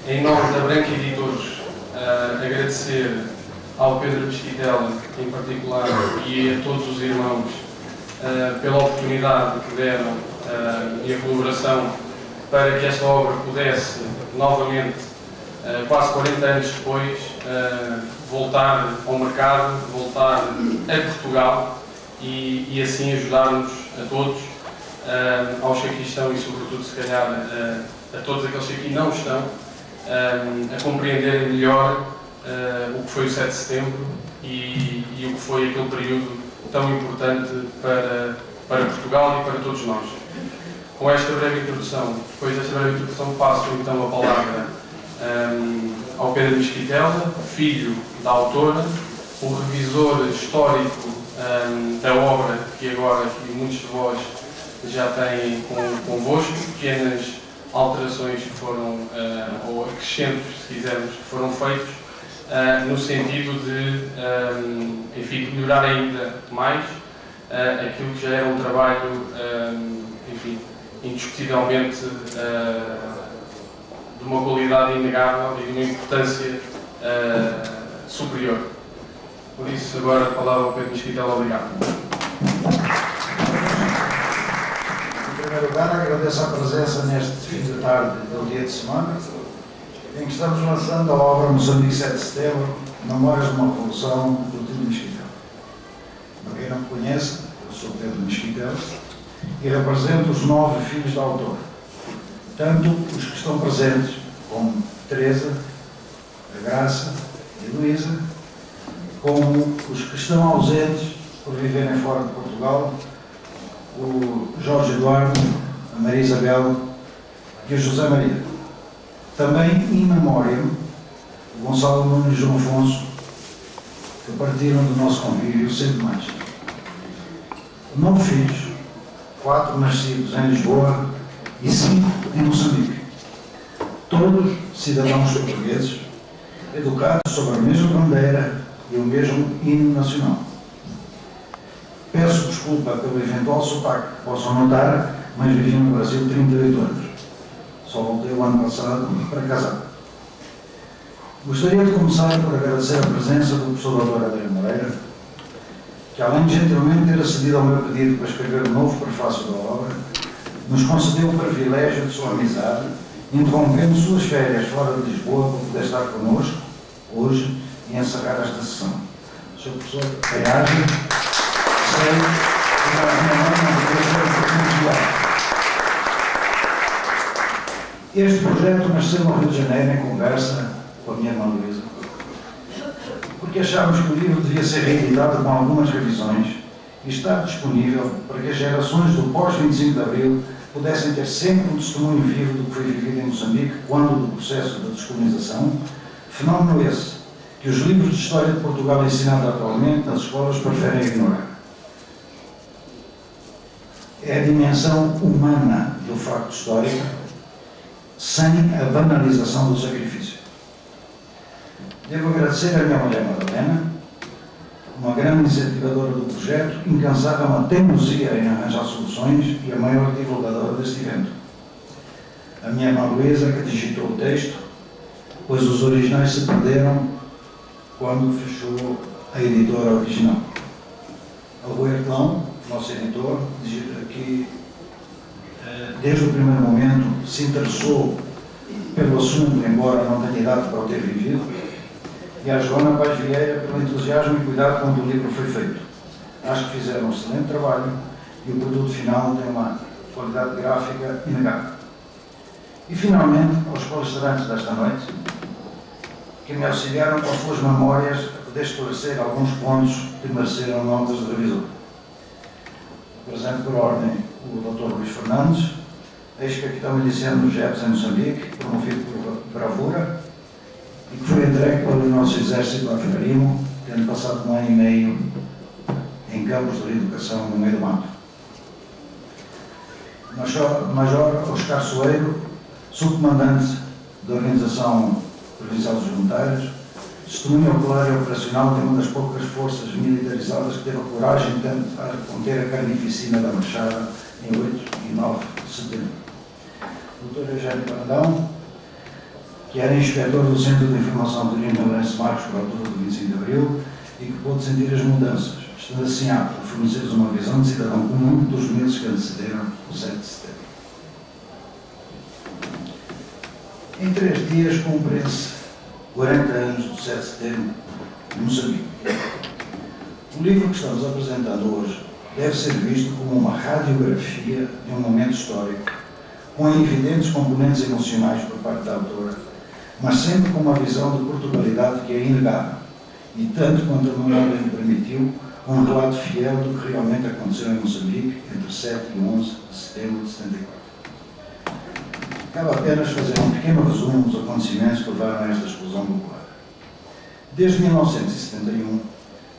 Em nome da Branca Editores, agradecer ao Pedro Mesquitela, em particular, e a todos os irmãos pela oportunidade que deram e a colaboração para que esta obra pudesse, novamente, quase 40 anos depois, voltar ao mercado, voltar a Portugal e assim ajudarmos a todos, aos que aqui estão e, sobretudo, se calhar, a todos aqueles que aqui não estão, a compreenderem melhor o que foi o 7 de setembro e o que foi aquele período tão importante para Portugal e para todos nós. Com esta breve introdução, depois desta breve introdução, passo então a palavra ao Pedro Mesquitela, filho da autora, o revisor histórico da obra que agora aqui muitos de vós já têm convosco, pequenas alterações que foram, ou acrescentos, se quisermos, que foram feitos no sentido de, enfim, de melhorar ainda mais aquilo que já era um trabalho, enfim, indiscutivelmente de uma qualidade inegável e de uma importância superior. Por isso, agora a palavra ao Pedro Mesquitela. Obrigado. Em primeiro lugar, agradeço a presença neste fim de tarde do dia de semana, em que estamos lançando a obra Moçambique 7 de Setembro, Memórias de uma Revolução, do Pedro Mesquitela. Para quem não me conhece, eu sou Pedro Mesquitela e represento os 9 filhos da autora, tanto os que estão presentes, como Teresa, a Graça e a Luísa, como os que estão ausentes por viverem fora de Portugal, o Jorge Eduardo, a Maria Isabel e o José Maria. Também, in memoriam, o Gonçalo Nunes e João Afonso, que partiram do nosso convívio sempre mais. 9 filhos, 4 nascidos em Lisboa e 5 em Moçambique. Todos cidadãos portugueses, educados sobre a mesma bandeira e o mesmo hino nacional. Peço desculpa pelo eventual sotaque que possam notar, mas vivi no Brasil 38 anos. Só voltei o ano passado para casar. Gostaria de começar por agradecer a presença do professor Dr. Adriano Moreira, que além de gentilmente ter acedido ao meu pedido para escrever um novo prefácio da obra, nos concedeu o privilégio de sua amizade, interrompendo suas férias fora de Lisboa para poder estar connosco, hoje, e encerrar esta sessão. Sr. Professor, bem-aja, sei que para a minha mãe não deveria ser muito. Este projeto nasceu no Rio de Janeiro em conversa com a minha irmã Luísa, porque achámos que o livro devia ser reeditado com algumas revisões e estar disponível para que as gerações do pós-25 de Abril pudessem ter sempre um testemunho vivo do que foi vivido em Moçambique quando do processo da descolonização, fenómeno esse que os livros de história de Portugal ensinados atualmente nas escolas preferem ignorar. É a dimensão humana do facto histórico, sem a banalização do sacrifício. Devo agradecer à minha mulher Madalena, uma grande incentivadora do projeto, incansável na teimosia em arranjar soluções e a maior divulgadora deste evento. A minha irmã Luísa, que digitou o texto, pois os originais se perderam quando fechou a editora original. O Rui Hertelão, nosso editor, que desde o primeiro momento se interessou pelo assunto, embora não tenha idade para o ter vivido, e a Joana Paz Vieira pelo entusiasmo e cuidado com que o livro foi feito. Acho que fizeram um excelente trabalho e o produto final tem uma qualidade gráfica inegável. E finalmente, aos palestrantes desta noite, que me auxiliaram com as suas memórias a poder esclarecer alguns pontos que mereceram notas de revisor. Apresento por ordem o Dr. Luís Fernandes, ex-capitão miliciano do GEPS em Moçambique, promovido por bravura, e que foi entregue pelo nosso exército a Frelimo, tendo passado 1 ano e meio em campos de reeducação no meio do mato. Major Oscar Soeiro, subcomandante da Organização Provincial dos Voluntários, testemunha ocular e operacional de uma das poucas forças militarizadas que teve a coragem de tentar conter a carnificina da Machada em 8 e 9 de setembro. Dr. Eugênio Brandão, que era inspetor do Centro de Informação de Lino Lourenço Marcos por altura do 25 de Abril e que pôde sentir as mudanças, estando assim apto a fornecer-nos uma visão de cidadão comum dos meses que antecederam o 7 de setembro. Em 3 dias cumpre-se 40 anos do 7 de setembro em Moçambique. O livro que estamos apresentando hoje deve ser visto como uma radiografia de um momento histórico, com evidentes componentes emocionais por parte da autora, mas sempre com uma visão de Portugalidade que é inegável, e tanto quanto a memória lhe permitiu, um relato fiel do que realmente aconteceu em Moçambique entre 7 e 11 de setembro de 74. Cabe apenas fazer um pequeno resumo dos acontecimentos que levaram a esta explosão popular. Desde 1971,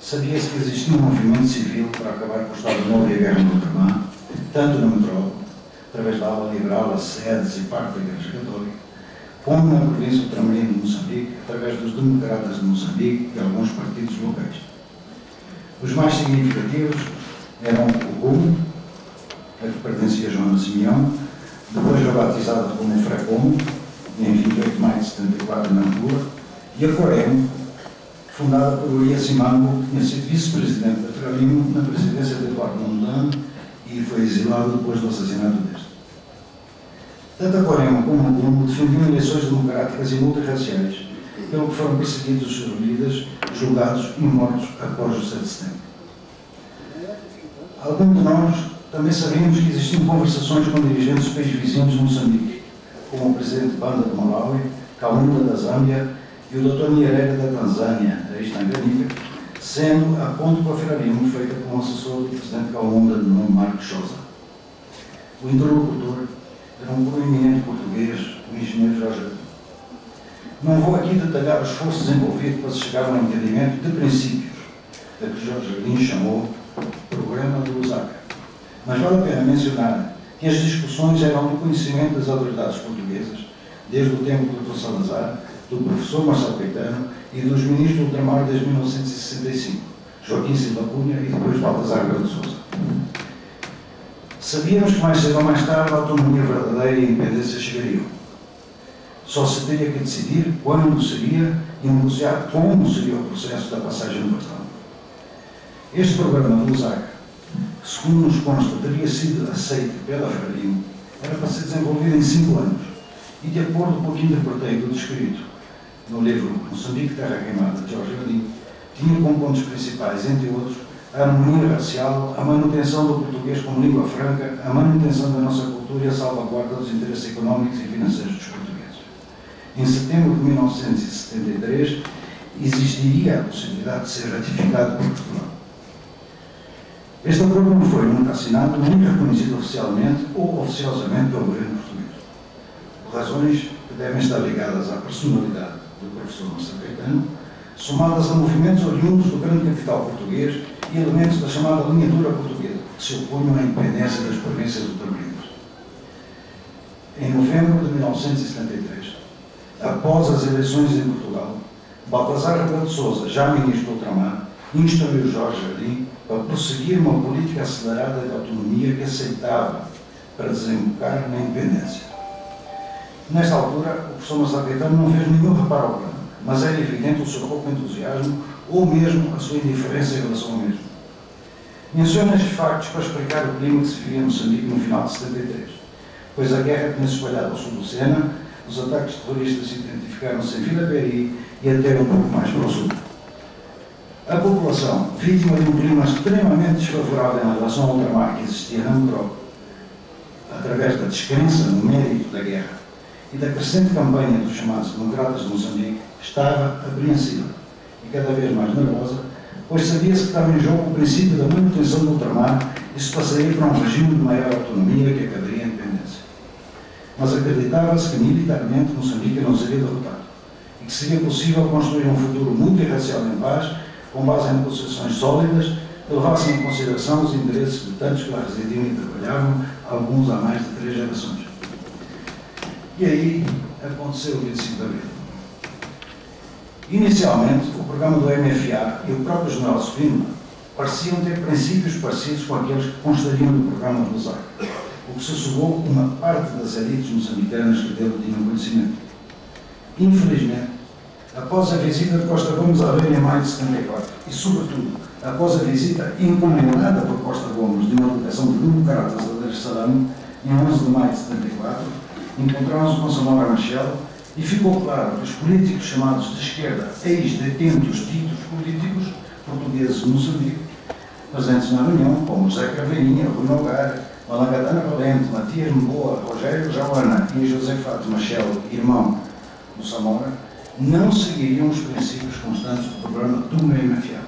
sabia-se que existia um movimento civil para acabar com o Estado Novo e a Guerra no Ultramar, tanto na metrópole, através da ala liberal, as sedes e parte da Igreja Católica, como na província ultramarina de Moçambique, através dos democratas de Moçambique e alguns partidos locais. Os mais significativos eram o GUM, a que pertencia a Joana Simeão, depois rebatizada como o FRECOM, em 28 de maio de 74 na Angola, e a COREM, fundada por Uria Simango, que tinha sido vice-presidente da Frelimo na presidência de Eduardo Mondlane e foi exilado depois do assassinato deste. Tanto a COREM como o GUM defendiam eleições democráticas e multirraciais, pelo que foram perseguidos os seus líderes, julgados e mortos após o 7 de setembro. Alguns de nós também sabíamos que existiam conversações com dirigentes dos países vizinhos de Moçambique, como o presidente Banda de Malawi, Kaunda da Zâmbia e o Dr. Nyerere da Tanzânia, ex-Tanganyika, sendo a ponte com a Frelimo feita por um assessor do presidente Kaunda de nome Marcos Sousa. O interlocutor era um proeminente português, o engenheiro Jorge Lins. Não vou aqui detalhar os esforços envolvidos para se chegar a um entendimento de princípios, a que Jorge Lins chamou Programa de Lusaka. Mas vale a pena mencionar que as discussões eram do conhecimento das autoridades portuguesas, desde o tempo do Dr. Salazar, do professor Marcelo Caetano e dos ministros do ultramar desde 1965, Joaquim Silva Cunha e depois Baltasar Belo de Sousa. Sabíamos que mais cedo ou mais tarde a autonomia verdadeira e a independência chegariam. Só se teria que decidir quando seria e negociar como seria o processo da passagem do bastão. Este programa de Lusaka, que segundo nos consta teria sido aceito pela Frelimo, era para ser desenvolvido em 5 anos e, de acordo com o que interpretei do descrito no livro Moçambique, Terra Queimada, de Jorge Lins, tinha como pontos principais, entre outros, a harmonia racial, a manutenção do português como língua franca, a manutenção da nossa cultura e a salvaguarda dos interesses económicos e financeiros dos portugueses. Em setembro de 1973, existiria a possibilidade de ser ratificado por Portugal. Este acordo não foi nunca assinado, nem reconhecido oficialmente ou oficiosamente pelo governo português, por razões que devem estar ligadas à personalidade do professor Marcelo Caetano, somadas a movimentos oriundos do grande capital português e elementos da chamada linha dura portuguesa, que se opunham à independência das províncias ultramarinas. Em novembro de 1973, após as eleições em Portugal, Baltazar Rebelo de Sousa, já ministro do ultramar, instruiu Jorge Jardim para prosseguir uma política acelerada de autonomia que aceitava para desembocar na independência. Nesta altura, o professor Marcelo Caetano não fez nenhum reparo ao plano, mas era evidente o seu pouco entusiasmo ou mesmo a sua indiferença em relação ao mesmo. Menciono estes factos para explicar o clima que se vivia em Moçambique no final de 73, pois a guerra tinha se espalhado ao sul do Sena, os ataques terroristas identificaram-se em Vila Peri e até um pouco mais para o sul. A população, vítima de um clima extremamente desfavorável em relação ao ultramar que existia na metrópole, através da descrença no mérito da guerra e da crescente campanha dos chamados democratas de Moçambique, estava apreensiva e cada vez mais nervosa, pois sabia-se que estava em jogo o princípio da manutenção do ultramar e se passaria para um regime de maior autonomia que acabaria a independência. Mas acreditava-se que militarmente Moçambique não seria derrotado e que seria possível construir um futuro multirracial em paz, com base em negociações sólidas que levassem em consideração os interesses de tantos que lá residiam e trabalhavam, alguns há mais de 3 gerações. E aí aconteceu o 25 de abril. Inicialmente, o programa do MFA e o próprio general Spínola pareciam ter princípios parecidos com aqueles que constariam do programa de Lusaka, o que sussurrou uma parte das elites moçambicanas que dele tinham conhecimento. Infelizmente, após a visita de Costa Gomes à Beira em maio de 74 e, sobretudo, após a visita encomendada por Costa Gomes de uma delegação de democratas a Dar es Salaam, em 11 de maio de 74, encontraram-se com Samora Machel e ficou claro que os políticos chamados de esquerda, ex-detentos ditos políticos portugueses de Moçambique, presentes na reunião, como José Caveirinha, Rui Nogueira, Malangatana Valente, Matias Mboa, Rogério Jauana e José Fato Machel, irmão do Samora, não seguiriam os princípios constantes do programa do MFA.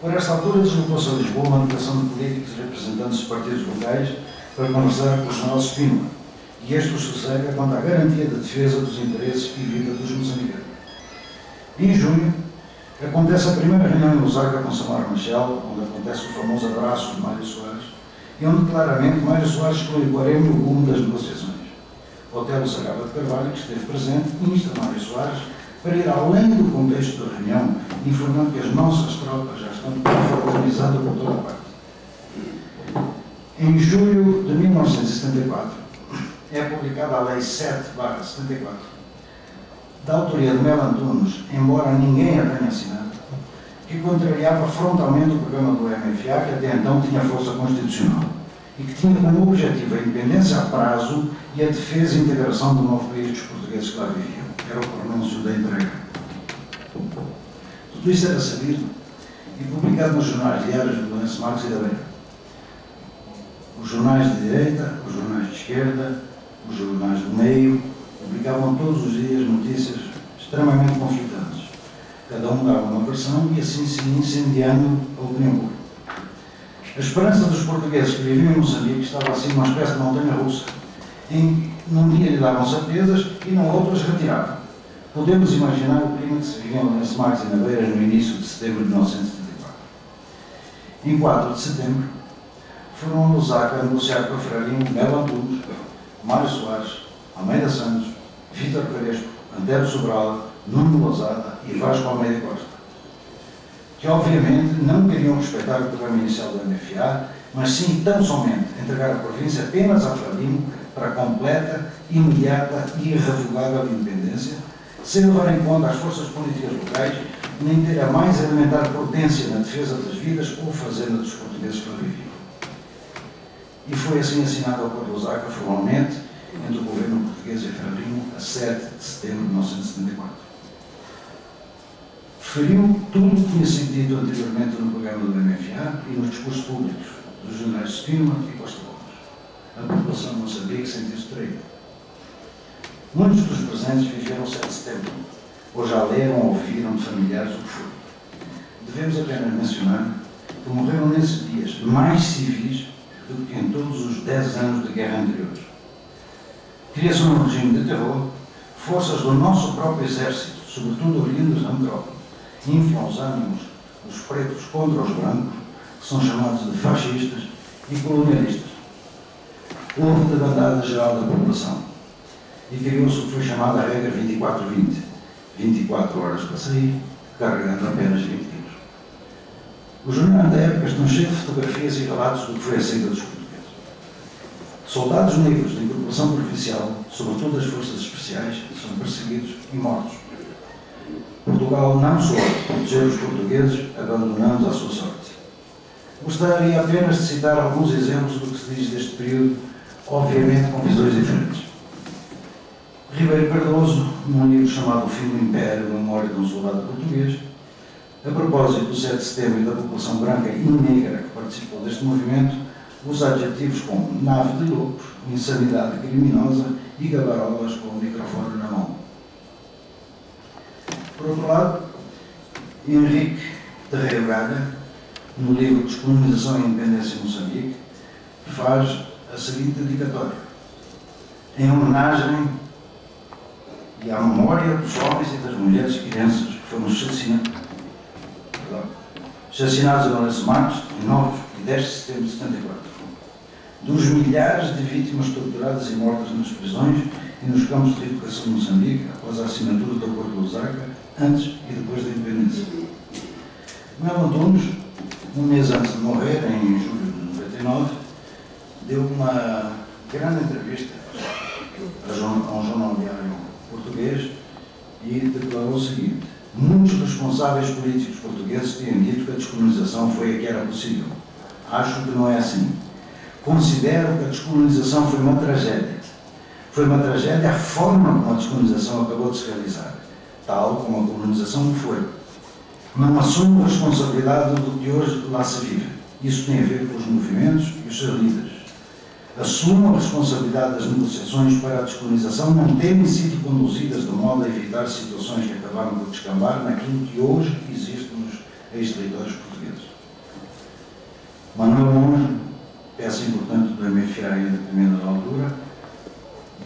Por esta altura, deslocou-se a Lisboa uma delegação de políticos e representantes dos partidos locais para conversar com o general Spínola, e este os sossega quanto à garantia da defesa dos interesses e vida dos moçambicanos. Em junho, acontece a primeira reunião em Lusaka com Samora Machel, onde acontece o famoso abraço de Mário Soares, e onde claramente Mário Soares exclui o harém e o rumo das negociações. Otelo Sagaba de Carvalho, que esteve presente, insta Mário Soares para ir além do contexto da reunião, informando que as nossas tropas já estão organizadas por toda a parte. Em julho de 1974, é publicada a Lei 7/74, da autoria de Melo Antunes, embora ninguém a tenha assinado, que contrariava frontalmente o programa do MFA, que até então tinha força constitucional, e que tinha como objetivo a independência a prazo e a defesa e integração do novo país dos portugueses que lá viviam. Era o pronúncio da entrega. Tudo isso era sabido e publicado nos jornais diários de Lourenço Marques e da Beira. Os jornais de direita, os jornais de esquerda, os jornais do meio, publicavam todos os dias notícias extremamente conflitantes. Cada um dava uma versão e assim se incendiando a opinião pública. A esperança dos portugueses que viviam em Moçambique estava assim numa espécie de montanha russa, em que num dia lhe davam certezas e no outro as retiravam. Podemos imaginar o clima que se vivia em Lourenço Marques e na Beira no início de setembro de 1974. Em 4 de setembro, foram a Lusaka negociar com a Frelimo Melo Antunes, Mário Soares, Almeida Santos, Vítor Crespo, Antero Sobral, Nuno Lousada e Vasco Almeida Costa, que obviamente não queriam respeitar o programa inicial do MFA, mas sim tão somente entregar a província apenas à Frelimo para a completa, imediata e irrevogável independência, sem levar em conta as forças políticas locais, nem ter a mais elementar prudência na defesa das vidas ou fazenda dos portugueses que lá viviam. E foi assim assinado o Acordo de Lusaka formalmente entre o governo português e a Frelimo a 7 de setembro de 1974. Referiu tudo o que tinha sido dito anteriormente no programa do MFA e nos discursos públicos dos generais Spínola e Costa Gomes. A população de Moçambique sentiu-se traída. Muitos dos presentes viveram o 7 de setembro, ou já leram ou ouviram de familiares o que foi. Devemos apenas mencionar que morreram nesses dias mais civis do que em todos os 10 anos de guerra anteriores. Cria-se um regime de terror, forças do nosso próprio exército, sobretudo oriundas da metrópole, inflam os ânimos dos pretos contra os brancos, que são chamados de fascistas e colonialistas. Houve debandada geral da população e criou-se o que foi chamada a regra 24-20, 24 horas para sair, carregando apenas 20 quilos. Os jornais da época estão cheios de fotografias e relatos do que foi a saída dos portugueses. Soldados negros da incorporação provincial, sobretudo as forças especiais, são perseguidos e mortos. Portugal não soube proteger os portugueses, abandonando-os à sua sorte. Gostaria apenas de citar alguns exemplos do que se diz deste período, obviamente com visões diferentes. Ribeiro Cardoso, num livro chamado O Fim do Império, Memória de um Soldado Português, a propósito do 7 de setembro e da população branca e negra que participou deste movimento, usa adjetivos como nave de loucos, insanidade criminosa e gabarolas com o microfone na mão. Por outro lado, Henrique Terreiro Gaga, no livro Descolonização e Independência em Moçambique, faz a seguinte dedicatória: em homenagem e à memória dos homens e das mulheres e crianças que foram assassinados a Lourenço Marques em 9 e 10 de setembro de 74, dos milhares de vítimas torturadas e mortas nas prisões e nos campos de reeducação de Moçambique após a assinatura do Acordo de Lusaka, antes e depois da independência. Melo Antunes, um mês antes de morrer, em julho de 99, deu uma grande entrevista a um jornal diário português e declarou o seguinte: muitos responsáveis políticos portugueses têm dito que a descolonização foi a que era possível. Acho que não é assim. Considero que a descolonização foi uma tragédia. Foi uma tragédia a forma como a descolonização acabou de se realizar, tal como a colonização foi. Não assumo a responsabilidade do que hoje lá se vive. Isso tem a ver com os movimentos e os seus líderes. Assumo a responsabilidade das negociações para a descolonização não terem sido conduzidas de modo a evitar situações que acabaram por descambar naquilo que hoje existe nos ex-territórios portugueses. Manuel Moura, peça importante do MFA em determinada altura,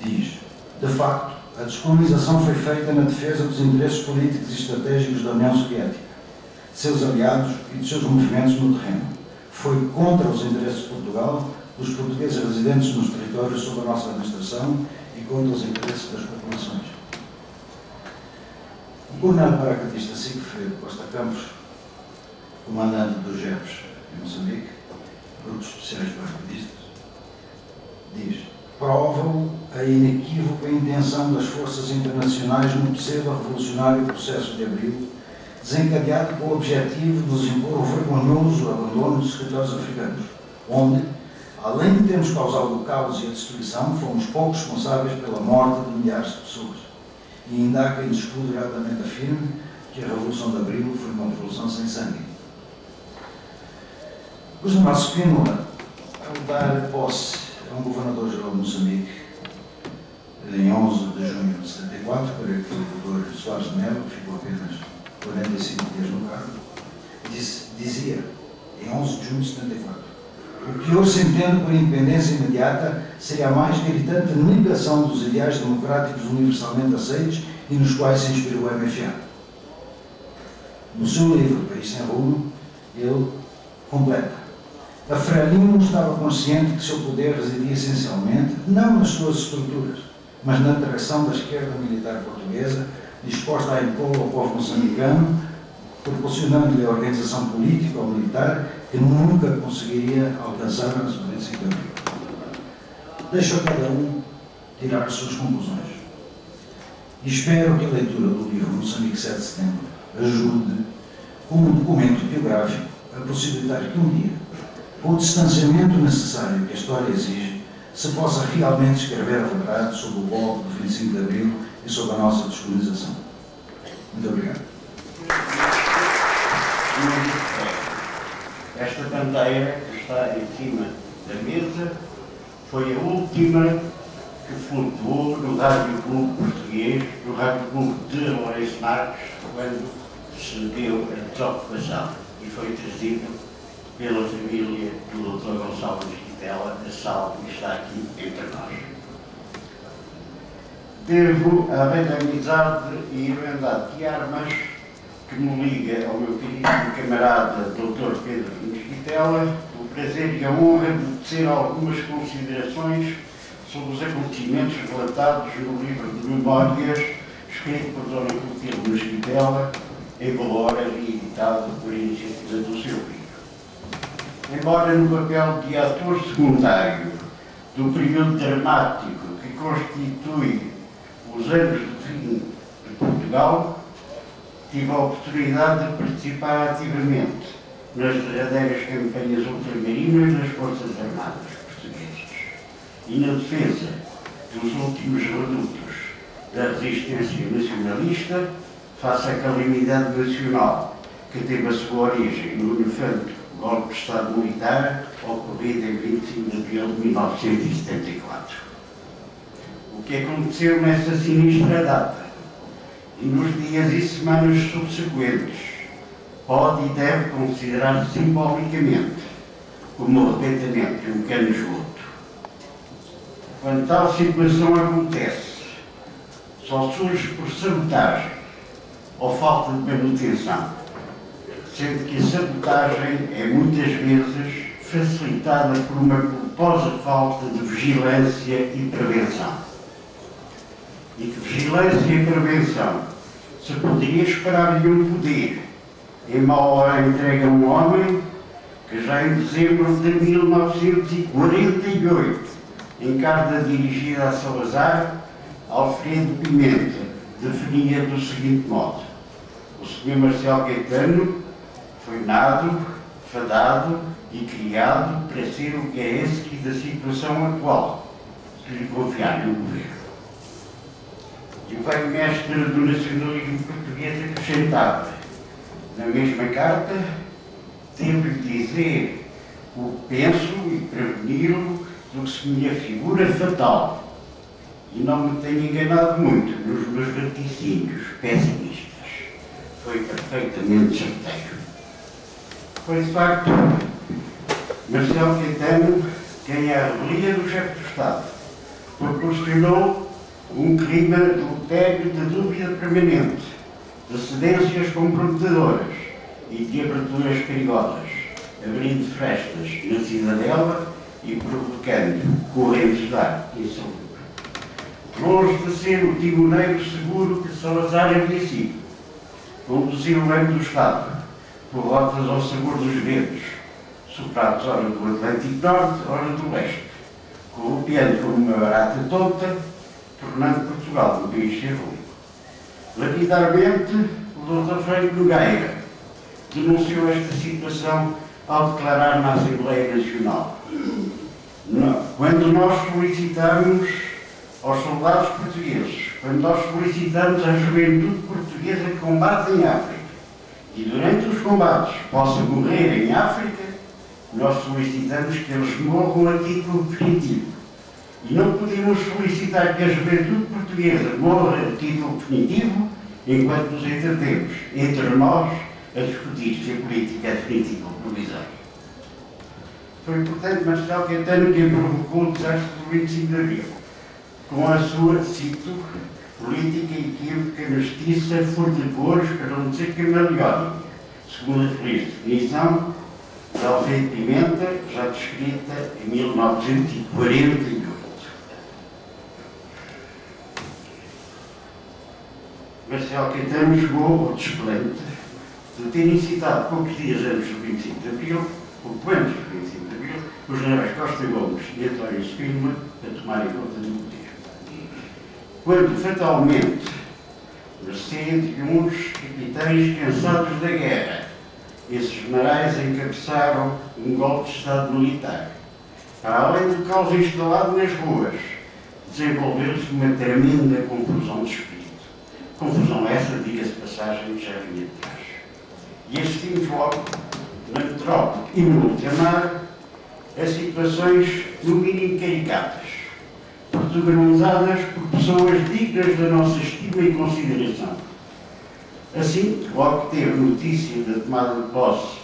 diz: de facto, a descolonização foi feita na defesa dos interesses políticos e estratégicos da União Soviética, de seus aliados e de seus movimentos no terreno. Foi contra os interesses de Portugal, dos portugueses residentes nos territórios sob a nossa administração e contra os interesses das populações. O coronel paracatista Sigfredo Costa Campos, comandante dos GEPs em Moçambique, Grupos Especiais Paraquedistas, diz: provam a inequívoca intenção das forças internacionais no pseudo-revolucionário processo de Abril, desencadeado com o objetivo de nos impor o vergonhoso abandono dos territórios africanos, onde, além de termos causado o caos e a destruição, fomos pouco responsáveis pela morte de milhares de pessoas. E ainda há quem descuidadamente afirme que a Revolução de Abril foi uma revolução sem sangue. O general Spínola, ao dar posse a um governador-geral de Moçambique, em 11 de junho de 74, para que o Dr. Soares de Melo, que ficou apenas 45 dias no cargo, dizia, em 11 de junho de 74, o que hoje se entende por independência imediata seria a mais gritante negação dos ideais democráticos universalmente aceitos e nos quais se inspirou o MFA. No seu livro, País Sem Rumo, ele completa: a Frelimo estava consciente que seu poder residia essencialmente, não nas suas estruturas, mas na direção da esquerda militar portuguesa, disposta a impor ao povo moçambicano, proporcionando-lhe a organização política ou militar que nunca conseguiria alcançar nas 25 de abril. Deixo a cada um tirar as suas conclusões. E espero que a leitura do livro Moçambique 7 de setembro ajude, como um documento biográfico, a possibilitar que um dia, com o distanciamento necessário que a história exige, se possa realmente escrever a verdade sobre o golpe do 25 de abril e sobre a nossa descolonização. Muito obrigado. Esta bandeira que está em cima da mesa foi a última que flutuou no Rádio Clube Português, no Rádio Clube de Lourenço Marques, quando se deu a desocupação, e foi trazido pela família do Dr. Gonçalves Quintela, a salvo que está aqui entre nós. devo à velha amizade e irmandade de armas que me liga ao meu querido camarada Dr. Pedro Mesquitela, o prazer e a honra de tecer algumas considerações sobre os acontecimentos relatados no livro de memórias escrito por Dona Clotilde Mesquitela, em Valora e editado por iniciativa do seu filho. Embora no papel de ator secundário do período dramático que constitui os anos de fim de Portugal, tive a oportunidade de participar ativamente nas derradeiras campanhas ultramarinas das Forças Armadas Portuguesas e na defesa dos últimos redutos da resistência nacionalista face à calamidade nacional que teve a sua origem no nefando golpe de Estado militar ocorrido em 25 de abril de 1974. O que aconteceu nessa sinistra data e nos dias e semanas subsequentes pode e deve considerar-se simbolicamente como o arrebentamento de um cano de esgoto. Quando tal situação acontece, só surge por sabotagem ou falta de manutenção, sendo que a sabotagem é muitas vezes facilitada por uma culposa falta de vigilância e prevenção. E que vigilância e prevenção se poderia esperar de um poder em má hora entregue a um homem que já em dezembro de 1948, em carta dirigida a Salazar, Alfredo Pimenta definia do seguinte modo: o Sr. Marcelo Caetano foi nado, fadado e criado para ser o que é esse da situação atual, que lhe confiar no governo. E o velho mestre do nacionalismo português acrescentava, na mesma carta, devo-lhe dizer o que penso e preveni-lo do que se me afigura fatal, e não me tenho enganado muito nos meus vaticínios pessimistas. Foi perfeitamente certeiro. Foi de facto Marcelo Caetano quem, à revelia do chefe do Estado, proporcionou um clima adultério de dúvida permanente, de cedências comprometedoras e de aberturas perigosas, abrindo frestas na cidadela e provocando correntes de ar insalubre. Longe de ser o timoneiro seguro que Salazar havia sido, conduziu o âmbito do Estado por rotas ao sabor dos ventos, soprados ora do Atlântico Norte, ora do Leste, corropiando como uma barata tonta, tornando Portugal um país sem rumo. Lapidariamente, o Dr. Freire Nogueira denunciou esta situação ao declarar na Assembleia Nacional: quando nós solicitamos aos soldados portugueses, quando nós solicitamos à juventude portuguesa que combate em África e durante os combates possa morrer em África, nós solicitamos que eles morram a título definitivo. E não podemos solicitar que a juventude portuguesa morra a título definitivo enquanto nos entretemos entre nós a discutir se a política é definitiva ou provisória. Foi, portanto, Marcelo Caetano quem provocou o desastre do 25 de abril, com a sua, cito, política equívoca, mestiça, for de cores, para não dizer camaleónica, segundo a feliz definição de Alfredo Pimenta, já descrita em 1948. Marcelo Caetano chegou ao desplante de ter incitado poucos dias antes do 25 de abril, pouco antes do 25 de abril, os generais Costa Gomes e António Spínola a tomarem conta do poder. Quando, fatalmente, mercê de uns capitães cansados da guerra, esses generais encabeçaram um golpe de Estado militar. Para além do caos instalado nas ruas, desenvolveu-se uma tremenda confusão de espírito. Confusão essa, diga-se de passagem, já vinha de trás. E assistimos logo, na metrópole e no ultramar, a situações no mínimo caricatas, protagonizadas por pessoas dignas da nossa estima e consideração. Assim, logo que teve notícia da tomada de posse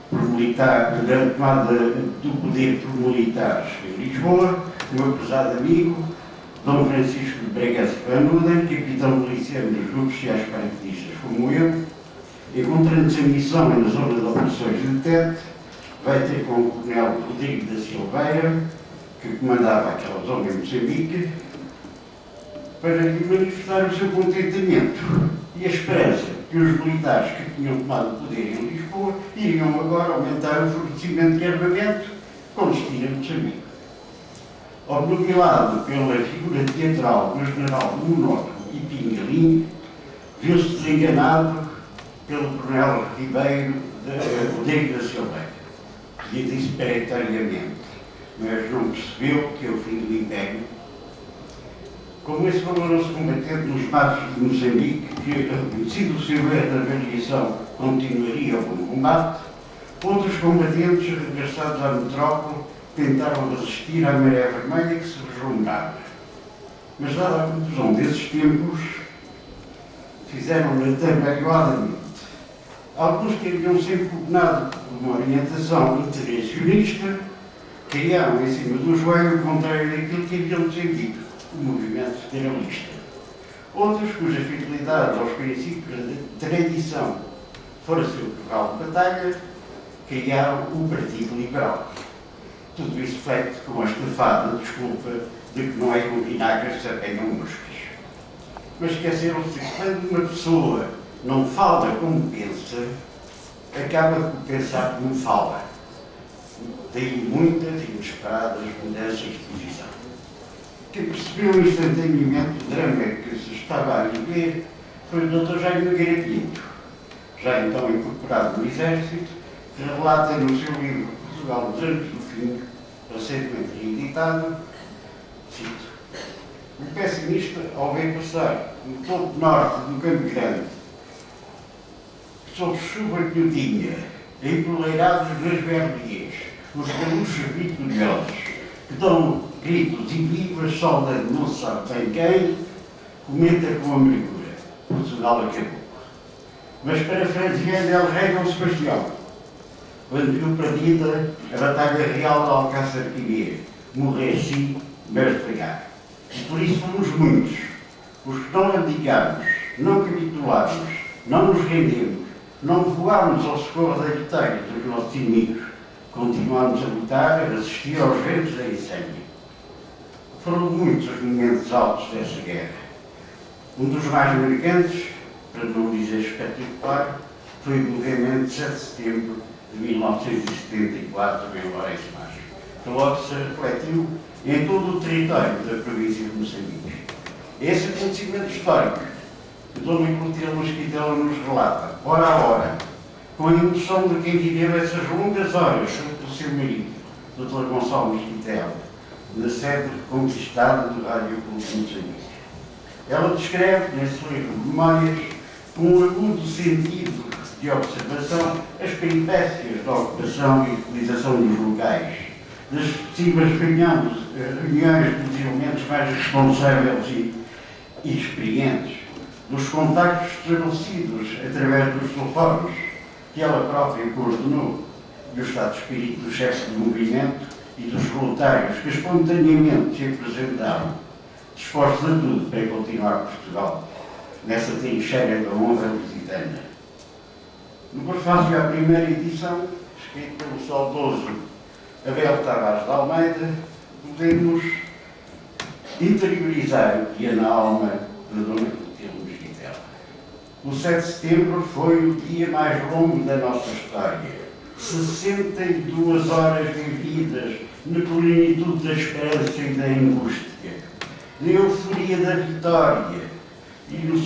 por militar, da tomada do poder por militares em Lisboa, o meu prezado amigo, Dom Francisco de Bregues Panuda, capitão miliciano dos grupos sociais paraquedistas como eu, encontrando-se em missão na zona de operações de Tete, vai ter com o coronel Rodrigo da Silveira, que comandava aquela zona em Moçambique, para lhe manifestar o seu contentamento e a esperança que os militares que tinham tomado o poder em Lisboa iriam agora aumentar o fornecimento de armamento com destino a Moçambique. Obnubilado pela figura teatral do general Monótono e Pingalim, viu-se desenganado pelo coronel Ribeiro Rodrigo da Silveira, que lhe disse peremptoriamente, mas não percebeu que é o fim do Império. Como esse valoroso combatente nos mares de Moçambique, que, reconhecido o seu erro da avaliação, continuaria o bom combate, outros combatentes regressados à metrópole tentaram resistir à maré vermelha que se vislumbrava. Mas, dada a conclusão desses tempos, fizeram-na atabalhoadamente. Alguns que haviam sempre pugnado por uma orientação intervencionista criaram em cima do joelho o contrário daquilo que haviam defendido, o movimento federalista. Outros, cuja fidelidade aos princípios da tradição fora seu local de batalha, criaram o Partido Liberal. Tudo isso feito com a estafada desculpa de que não é com vinagre que se apanham moscas. Mas esqueceram-se que quando uma pessoa não fala como pensa, acaba por pensar como fala. Daí muitas e inesperadas mudanças de posição. Quem percebeu instantaneamente o drama que se estava a viver foi o Dr. Jaime Nogueira Pinto, já então incorporado no Exército, que relata no seu livro Portugal dos Anos do Fim, recentemente reeditado, cito: o pessimista, ao ver passar no topo norte do Campo Grande, sob chuva que o tinha, empoleirados nas vermelhas, os galuchos vitoriosos, que dão gritos e vivas, saudando não se sabe bem quem, comenta com amargura: Portugal acabou. Mas para Franziano El Rei Dom Sebastião, quando viu perdida a batalha real de Alcácer Quibir, morrer sim, mas devagar. E por isso fomos muitos, os que não abdicámos, não capitulámos, não nos rendemos, não voámos ao socorro das batalhas dos nossos inimigos, continuámos a lutar, a resistir aos ventos da insânia. Foram muitos os momentos altos dessa guerra. Um dos mais marcantes, para não dizer espetacular, foi o movimento de 7 de setembro de 1974 em Lourenço Macho, que logo se refletiu em todo o território da província de Moçambique. Esse acontecimento histórico que Dona Clotilde Mosquitela nos relata, hora a hora, com a emoção de quem viveu essas longas horas junto do seu marido, Dr. Gonçalo Mosquitela, na sede conquistada do Rádio Clube de Moçambique. Ela descreve, nesse livro de memórias, com um agudo sentido de observação, as peripécias da ocupação e utilização dos locais, das sucessivas reuniões dos elementos mais responsáveis e experientes, dos contactos estabelecidos através dos telefones que ela própria coordenou, do estado de espírito do chefe do movimento e dos voluntários que espontaneamente se apresentaram, dispostos a tudo para continuar Portugal, nessa trincheira da honra lusitana. No prefácio à primeira edição, escrito pelo saudoso Abel Tavares de Almeida, podemos interiorizar o que ia na alma de Dona Clotilde Mosquitela. O 7 de setembro foi o dia mais longo da nossa história. 62 horas vividas na plenitude da esperança e da angústia, na euforia da vitória e no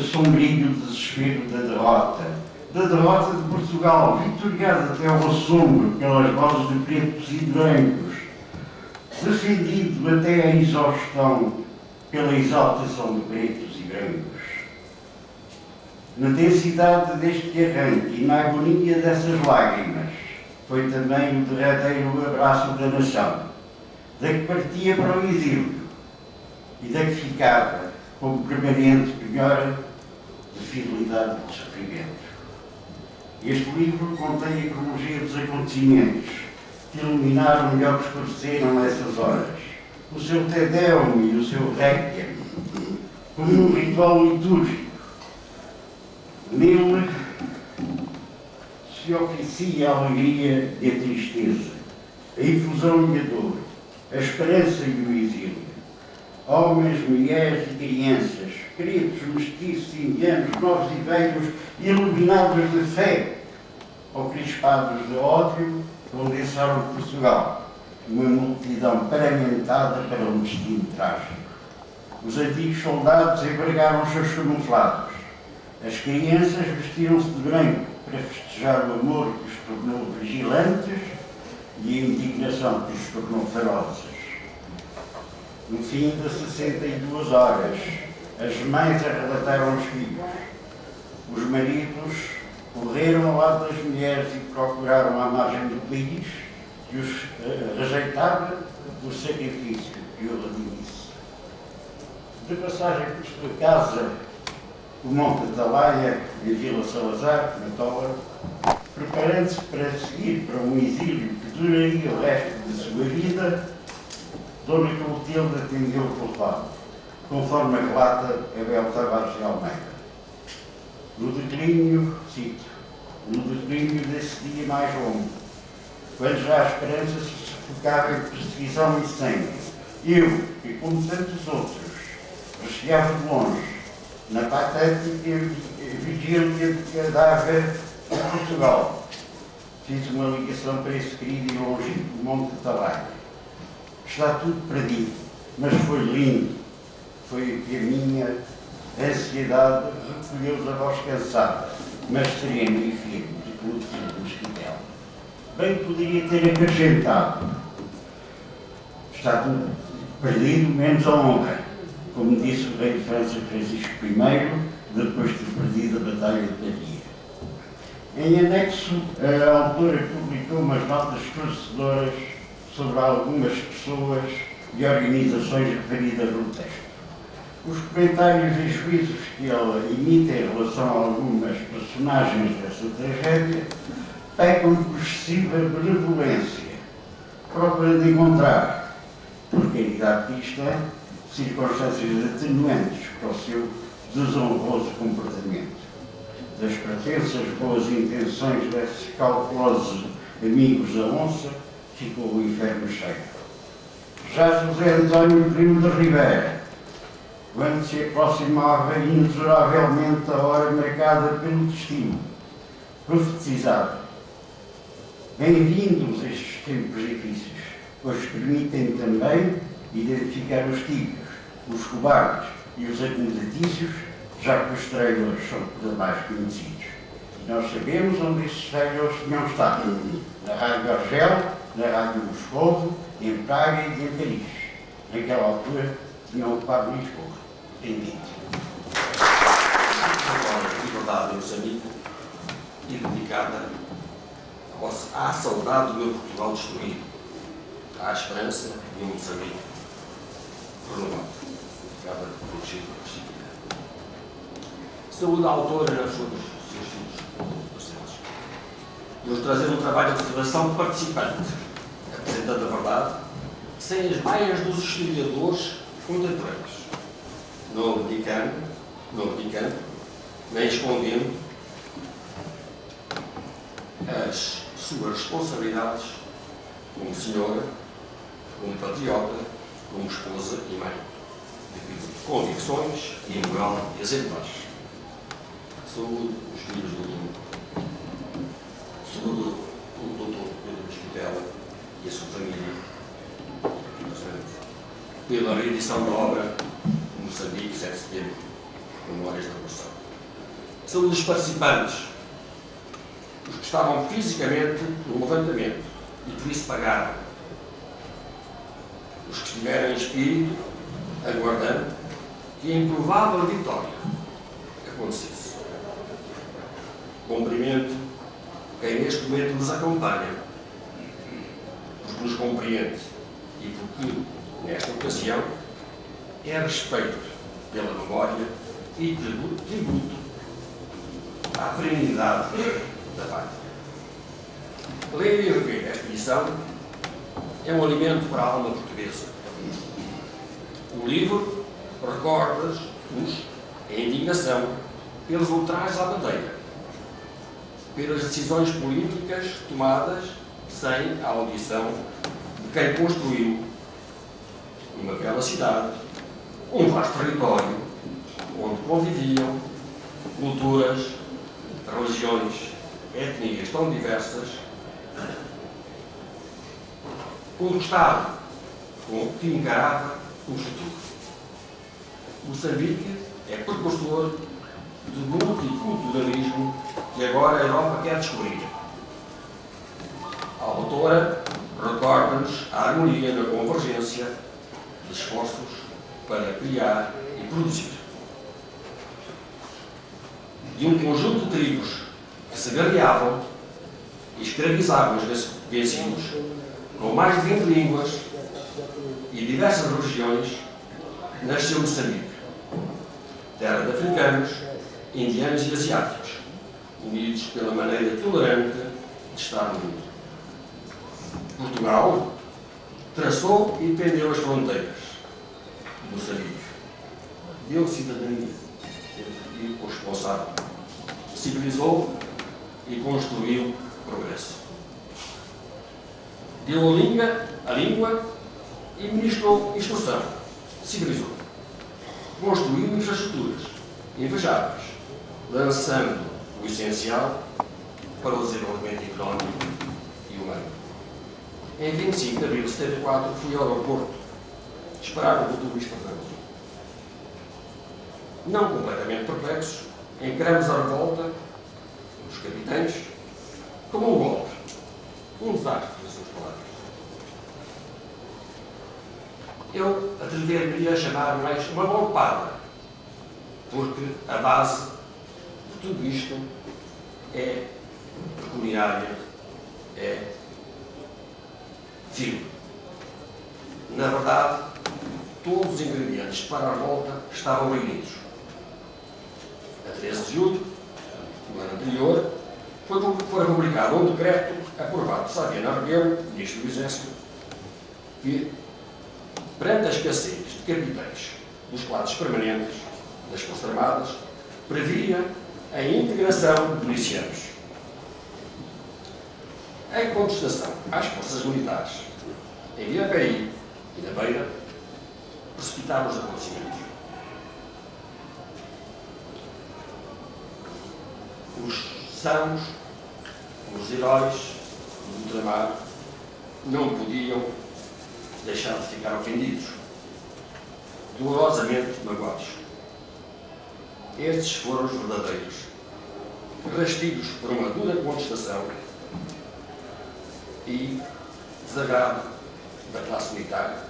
sombrio desespero da derrota de Portugal, vitoriado até ao assombro pelas vozes de pretos e brancos, defendido até a exaustão pela exaltação de pretos e brancos. Na densidade deste arranque e na agonia dessas lágrimas, foi também o derradeiro abraço da nação, da que partia para o exílio e da que ficava como permanente penhora de fidelidade e de sofrimento. Este livro contém a cronologia dos acontecimentos que iluminaram melhor que esclareceram essas horas, o seu Tedeum e o seu Requiem, como um ritual litúrgico. Nele se oficia a alegria e a tristeza, a infusão e a dor, a esperança e o exílio. Homens, mulheres e crianças, pretos, mestiços, indianos, novos e velhos, iluminados de fé ou crispados de ódio, condensaram Portugal, uma multidão paramentada para um destino trágico. Os antigos soldados envergaram os seus camuflados. As crianças vestiram-se de branco para festejar o amor que os tornou vigilantes e a indignação que os tornou ferozes. No fim de 62 horas, as mães arrebataram os filhos. Os maridos correram ao lado das mulheres e procuraram a margem do país que os rejeitava o sacrifício que o redimisse. De passagem por sua casa, o Monte Atalaia, em Vila Salazar, na Tola, preparando-se para seguir para um exílio que duraria o resto de sua vida, Dona Clotilde atendeu por lado, conforme relata Abel Tavares de Almeida. No declínio, cito, no declínio desse dia mais longo, quando já a esperança se sufocava em perseguição e sangue, eu, e como tantos outros, recheava de longe, na patética vigília de cadáver de Portugal, fiz uma ligação para esse querido e longínquo Monte Atalaia. Está tudo perdido, mas foi lindo. Foi o que a minha ansiedade recolheu da voz cansada, mas sereno e firme, de Clotilde Mosquitel. Bem poderia ter acrescentado: está tudo perdido, menos a honra, como disse o rei de França Francisco I, depois de ter perdido a Batalha de Pavia. Em anexo, a autora publicou umas notas esclarecedoras sobre algumas pessoas e organizações referidas no texto. Os comentários e juízos que ela emite em relação a algumas personagens dessa tragédia pecam por excessiva benevolência, procurando encontrar, por caridade cristã, circunstâncias atenuantes para o seu desonroso comportamento. Das pretensas boas intenções desses calculosos amigos da onça, ficou o inferno cheio. Já José António Primo de Ribeira, quando se aproximava inexoravelmente a hora marcada pelo destino, profetizava: bem-vindos estes tempos difíceis, pois permitem também identificar os tíbios, os cobardes e os acomodatícios, já que os traidores são por demais conhecidos. E nós sabemos onde estes traidores tinham estado: na Rádio Argel, na Rádio Moscovo, em Praga e em Paris. Naquela altura, tinham ocupado Lisboa. Entendido. Liberdade em Moçambique e dedicada à saudade do meu Portugal destruído, à esperança de um Moçambique renovado. Ficava protegido por Chiquinha. Saúde à autora e aos seus filhos. E trazer um trabalho de observação participante, apresentando a verdade, sem as maias dos historiadores contemporâneos, não abdicando, nem escondendo as suas responsabilidades como senhora, como patriota, como esposa e mãe, de convicções e moral exemplares. Saúde os filhos do mundo. Saúde o doutor Pedro Mosquitel e a sua família, pela reedição da obra Moçambique, 7 de setembro, Memórias da Revolução. Saúde os participantes, os que estavam fisicamente no levantamento e por isso pagaram, os que estiveram em espírito, aguardando que a improvável vitória acontecesse. Cumprimento quem neste momento nos acompanha, porque nos compreende e porque, nesta ocasião, é respeito pela memória e tributo à perenidade da pátria. Ler e rever esta edição é um alimento para a alma portuguesa O livro recorda-nos a indignação pelos ultrajes à bandeira, pelas decisões políticas tomadas sem a audição de quem construiu uma bela cidade, um vasto território, onde conviviam culturas, religiões, etnias tão diversas, um Estado que encarava o futuro. Moçambique é precursor do multiculturalismo que agora a Europa quer descobrir. A autora recorda-nos a harmonia na convergência de esforços para criar e produzir. De um conjunto de tribos que se guerreavam e escravizavam os vencidos, com mais de 20 línguas e diversas religiões, nasceu Moçambique, terra de africanos, indianos e asiáticos, unidos pela maneira tolerante de estar no mundo. Portugal traçou e defendeu as fronteiras de Moçambique, deu cidadania e o responsável, civilizou e construiu progresso. Deu a língua e ministrou instrução, civilizou. Construiu infraestruturas invejáveis, lançando o essencial para o desenvolvimento económico e humano. Em 25 de abril de 74, fui ao aeroporto esperar o Dr. Luís Fernandes. Não completamente perplexos, encaramos a revolta dos capitães como um golpe, um desastre, nas suas palavras. Eu atrever-me a chamar mais uma golpada, porque a base de tudo isto é pecuniária, é firme. Na verdade, todos os ingredientes para a revolta estavam reunidos. A 13 de julho, no ano anterior, foi publicado um decreto aprovado por Saviano Arguello, ministro do Exército, que, perante a escassez de capitães dos quadros permanentes das Forças Armadas, previa a integração de milicianos. Em contestação às forças militares em Ilhabéry e na Beira, precipitaram os acontecimentos. Os sãos, os heróis do ultramar, não podiam deixar de ficar ofendidos, dolorosamente magoados. Estes foram os verdadeiros, rastidos por uma dura contestação e desagrado da classe militar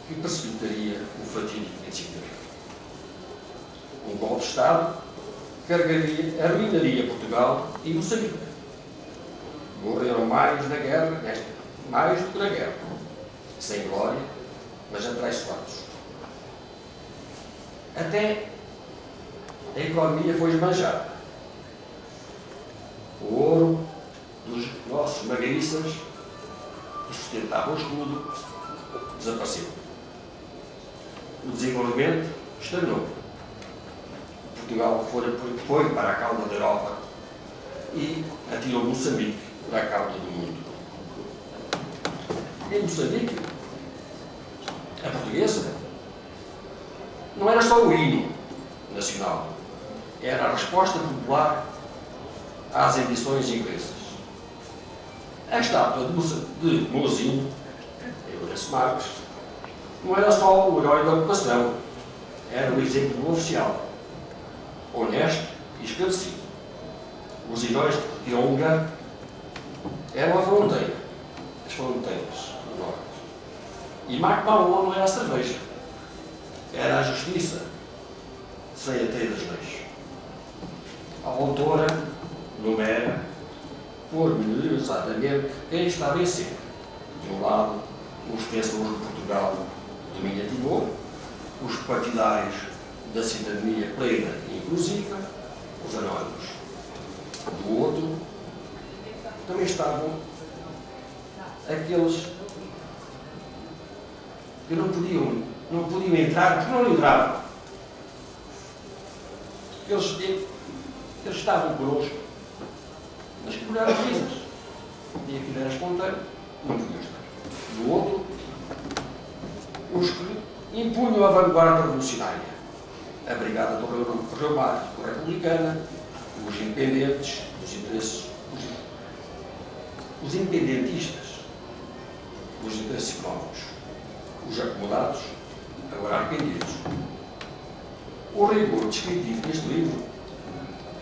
que precipitaria o fatídico 25 de abril. Um golpe de Estado que arruinaria Portugal e Moçambique. Morreram mais na guerra, mais do que na guerra, sem glória, mas atraiçoados. Até a economia foi esbanjada. O ouro dos nossos magariças, que sustentavam o escudo, desapareceu. O desenvolvimento estagnou. Portugal foi para a cauda da Europa e atirou Moçambique para a cauda do mundo. Em Moçambique, a portuguesa não era só o hino nacional, era a resposta popular às ambições inglesas. A estátua de Mozinho, em Lourenço Marques, não era só o herói da ocupação, era o exemplo oficial, honesto e esclarecido. Os heróis de Tionga eram a fronteira, as fronteiras do norte. E Marco Paulo não era a cerveja, era a justiça, sem a teia das leis. A autora numera pormenorizadamente quem estava em cena. De um lado, os defensores de Portugal de Minha Timor, os partidários da cidadania plena e inclusiva, os anónimos. Do outro, também estavam aqueles que não podiam não podiam entrar porque não entravam. Eles estavam connosco, mas que não eram prisas. E aquilo era espontâneo, não podiam estar. Do outro, os que impunham a vanguarda revolucionária, a Brigada do Reumático Republicana, os independentes, os interesses, os independentistas, os interesses económicos, os acomodados, agora arrependidos. O rigor descritivo deste livro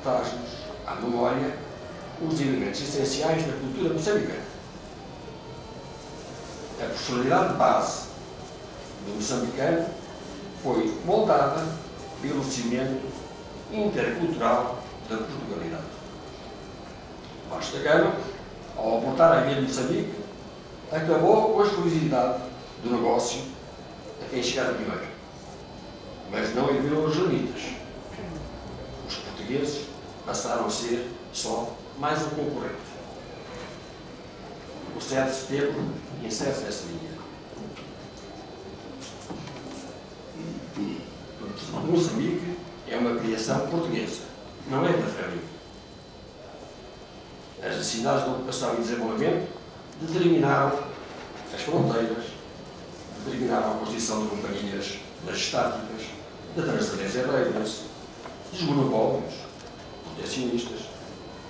traz-nos à memória os elementos essenciais da cultura moçambicana. A personalidade base do moçambicano foi moldada pelo cimento intercultural da Portugalidade. Vasco da Gama, ao aportar a ilha de Moçambique, acabou com a exclusividade do negócio a quem chegara primeiro, mas não eliminou os limites. Os portugueses passaram a ser só mais um concorrente. O 7 de setembro insere-se nessa linha. Moçambique é uma criação portuguesa, não é da Frelimo. As necessidades de ocupação e desenvolvimento determinaram as fronteiras, determinaram a constituição de companhias das estáticas, da transcendência regras, dos monopólios, protecionistas,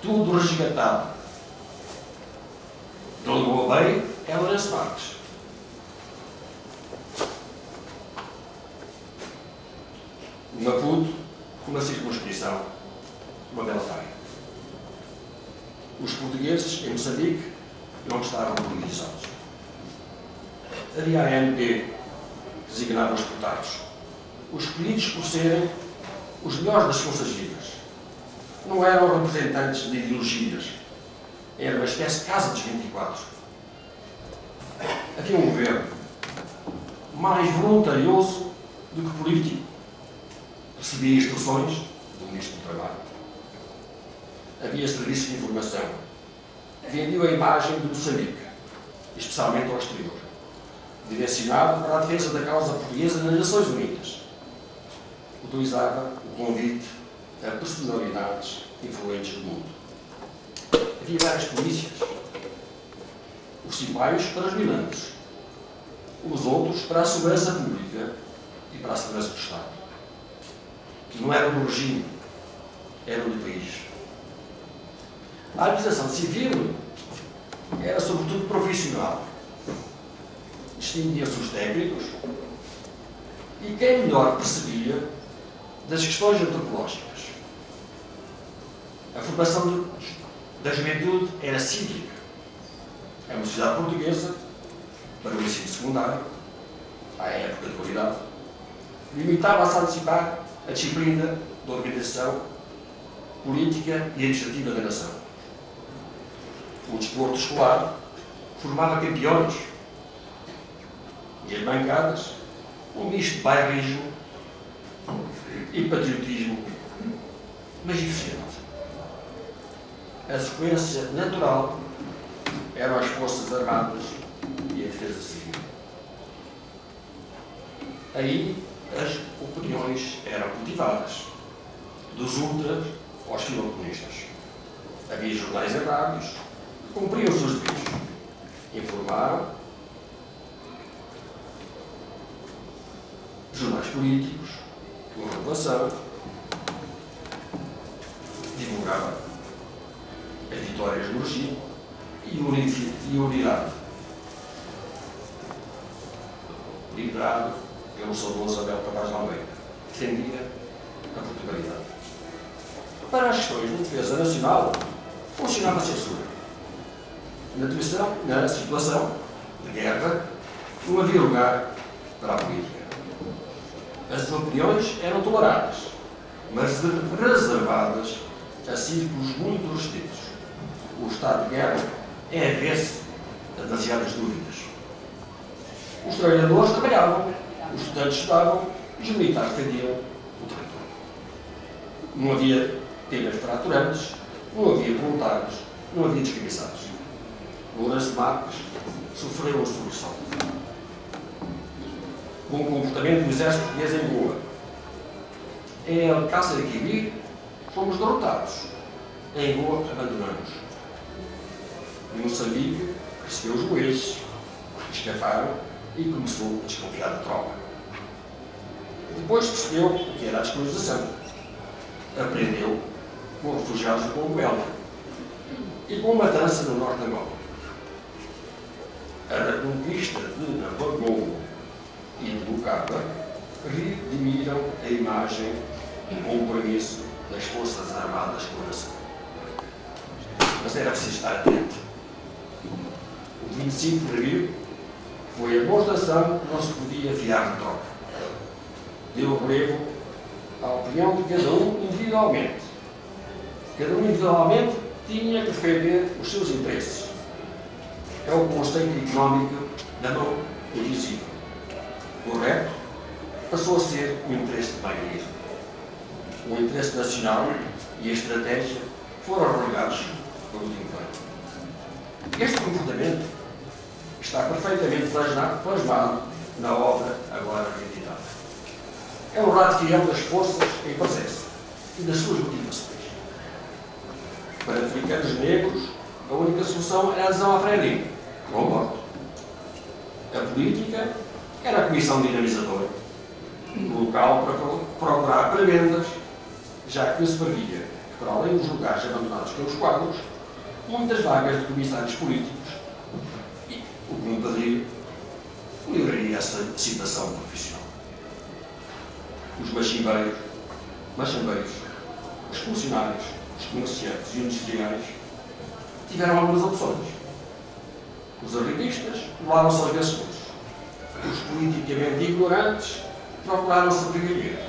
tudo resgatado. De onde o bem é Lourenço Marques. Maputo, uma circunscrição, uma bela praia. Os portugueses em Moçambique não estavam politizados. Havia a ANP que designava os deputados, os escolhidos por serem os melhores das forças vivas. Não eram representantes de ideologias, era uma espécie de casa dos 24. Havia um governo mais voluntarioso do que político. Recebia instruções do Ministro do Trabalho. Havia serviços de informação. Vendiam a imagem de Moçambique, especialmente ao exterior, direcionado para a defesa da causa portuguesa nas Nações Unidas. Utilizava o convite a personalidades influentes do mundo. Havia várias polícias. Os cipaios para os milantes, os outros para a segurança pública e para a segurança do Estado. Não eram do regime, eram do país. A administração civil era sobretudo profissional. Distinguia-se os técnicos e quem melhor percebia das questões antropológicas. A formação da juventude era cívica. A Universidade Portuguesa, para o ensino secundário, à época de qualidade, limitava-se a antecipar a disciplina da organização política e administrativa da nação. O desporto escolar formava campeões e as bancadas um misto de bairrismo e patriotismo, mas eficiente. A sequência natural eram as Forças Armadas e a Defesa Civil. Aí as opiniões eram cultivadas, dos ultras aos filocomunistas. Havia jornais e rádios que cumpriam os seus deveres. Informaram, jornais políticos, com renovação, divulgavam as vitórias do regime e unidade. Liderado pelo saudoso Abel Tavares de Almeida, que defendia a Portugalidade. Para as questões de defesa nacional, funcionava a censura. Na situação de guerra, não havia lugar para a política. As opiniões eram toleradas, mas reservadas a círculos muito restritos. O estado de guerra é avesso a demasiadas dúvidas. Os trabalhadores trabalhavam, os estudantes estudavam e os militares defendiam o território. Não havia temas fraturantes, não havia voluntários, não havia descabeçados. Lourenço Marques sofreu um sobressalto. com o comportamento do exército português em Goa. Em Alcácer de Quibir, fomos derrotados. Em Goa, abandonamos. Em Moçambique, recebeu os joelhos, escaparam e começou a desconfiar da tropa. Depois percebeu o que era a descolonização. Aprendeu com refugiados do Congo belga e com matança no norte de Angola. A reconquista de Navago e de Lucaba redimiram a imagem e compromisso das Forças Armadas com a nação. Mas era preciso estar atento. O 25 de abril foi a demonstração que não se podia fiar de tropa. Deu relevo à opinião de cada um individualmente. Cada um individualmente tinha que defender os seus interesses. É o conceito económico da mão invisível. O resto passou a ser o interesse de maioria. O interesse nacional e a estratégia foram relegados pelo tempo. Este comportamento está perfeitamente plasmado na obra agora reeditada. É um relato fiel das forças em processo e das suas motivações. Para africanos negros, a única solução era a adesão à Frelimo, com a morte. A política era a comissão dinamizadora, local para procurar prebendas, já que se previa que, para além dos lugares abandonados pelos quadros, muitas vagas de comissários políticos e o compadrio livraria essa situação profissional. Os machambeiros, os funcionários, os comerciantes e os industriais tiveram algumas opções. Os arribistas colaram-se aos vencedores. Os politicamente ignorantes procuraram sobreviver.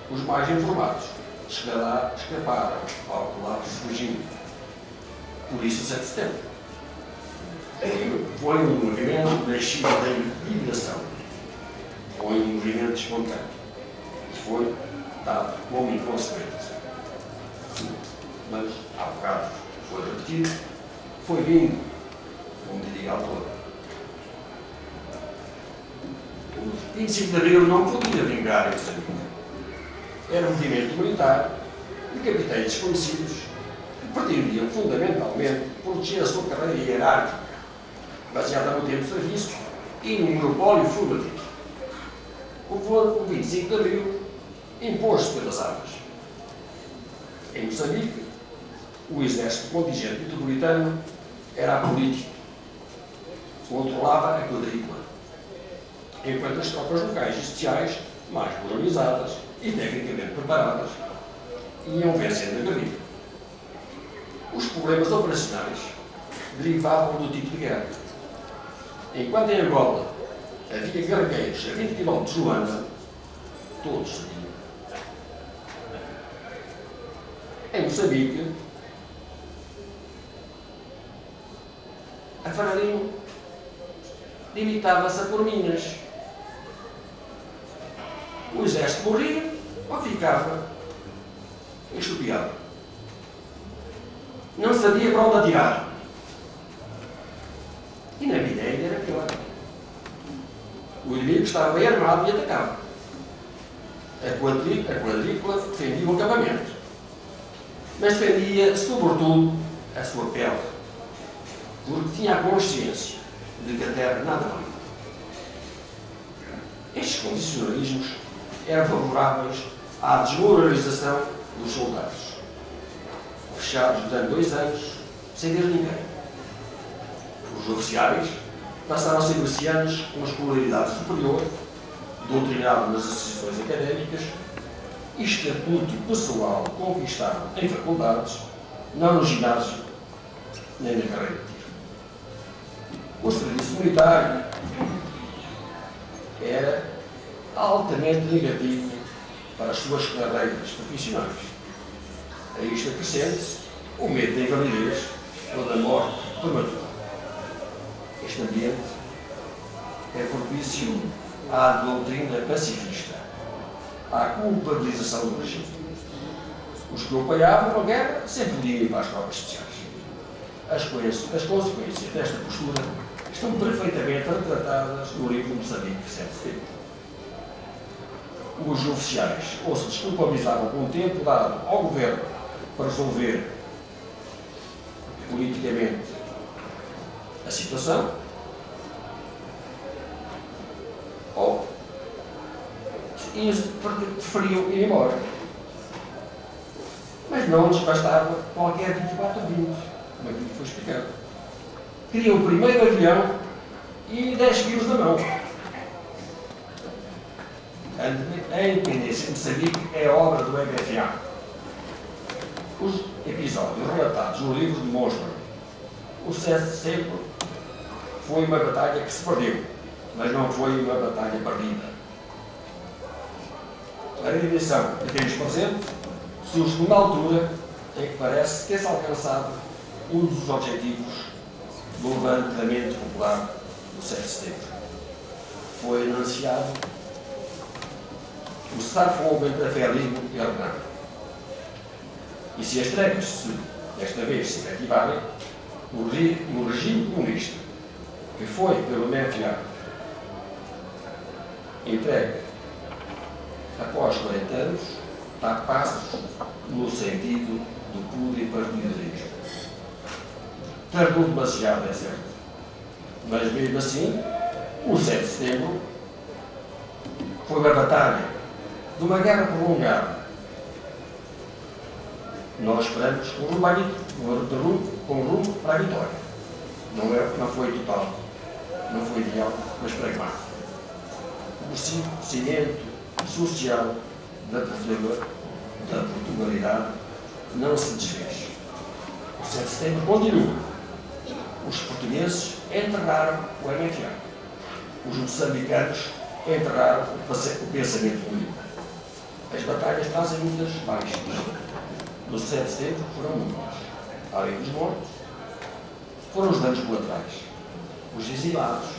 Os mais informados escaparam ao colapso fugindo. Por isso, o 7 de setembro foi um movimento nascido da imigração. Foi um movimento espontâneo. E foi dado como inconsequente. Mas, há bocado, foi repetido, foi vindo, como diria a autora. O 25 de abril não podia vingar esse amigo. Era um movimento militar de capitães desconhecidos que pretendiam fundamentalmente proteger a sua carreira hierárquica, baseada no tempo de serviço e no monopólio formativo. O 25 de abril impôs-se pelas armas. Em Moçambique, o exército contingente metropolitano era apolítico, controlava a quadrícula, enquanto as tropas locais e especiais, mais modernizadas e tecnicamente preparadas, iam vencendo a guerrilha. Os problemas operacionais derivavam do tipo de guerra. Enquanto em Angola havia guerrilheiros a 20 km de Luanda, todos sabiam. Em Moçambique, a Frelimo limitava-se a por minas. O exército morria ou ficava estupiado. Não sabia para onde atirar. E na ideia era pior. O inimigo estava bem armado e atacava. A quadrícula defendia o acampamento, mas defendia, sobretudo, a sua pele, porque tinha a consciência de que a terra nada valia. Estes condicionalismos eram favoráveis à desmoralização dos soldados, fechados durante 2 anos sem ver ninguém. Os oficiais passaram a ser marcianos com escolaridade superior, doutrinado nas associações académicas e estatuto pessoal conquistado em faculdades, não no ginásio nem na carreira de tiro. O serviço militar era altamente negativo para as suas carreiras profissionais. A isto acrescente-se o medo da invalidez ou da morte prematura. Este ambiente é propício à doutrina pacifista, à culpabilização do regime. Os que o apoiavam a guerra sempre podiam ir para as tropas especiais. As consequências desta postura estão perfeitamente retratadas no livro Moçambique 7 de setembro. os oficiais ou se desculpabilizavam com o tempo dado ao governo para resolver politicamente a situação, ou preferiam ir embora. Mas não lhes bastava qualquer 24 vinhos, como aquilo que foi explicado. Queriam o primeiro avião e 10 quilos na mão. A independência de Moçambique é obra do MFA. Os episódios relatados no livro demonstram o 7 de setembro foi uma batalha que se perdeu, mas não foi uma batalha perdida. A dimensão que temos presente surge numa altura em que parece ter-se alcançado um dos objetivos do levantamento popular do 7 de setembro. Foi anunciado o cessar-fogo entre aferismo e ordenado. E se as trevas, desta vez, se efetivarem, o regime comunista, que foi pelo MFA entregue após 40 anos, dá passos no sentido do pluripartidarismo. Tardou demasiado, é certo. Mas mesmo assim, o 7 de setembro foi uma batalha de uma guerra prolongada. Nós esperamos com rumo para a vitória. Não foi total, não foi ideal, mas pragmático. O cimento social da Portugalidade não se desfez. O 7 de setembro continua. Os portugueses enterraram o MFA. Os moçambicanos enterraram o pensamento único. As batalhas trazem muitas baixas. No 7 de setembro foram muitas. Além dos mortos, foram os danos colaterais. Os exilados,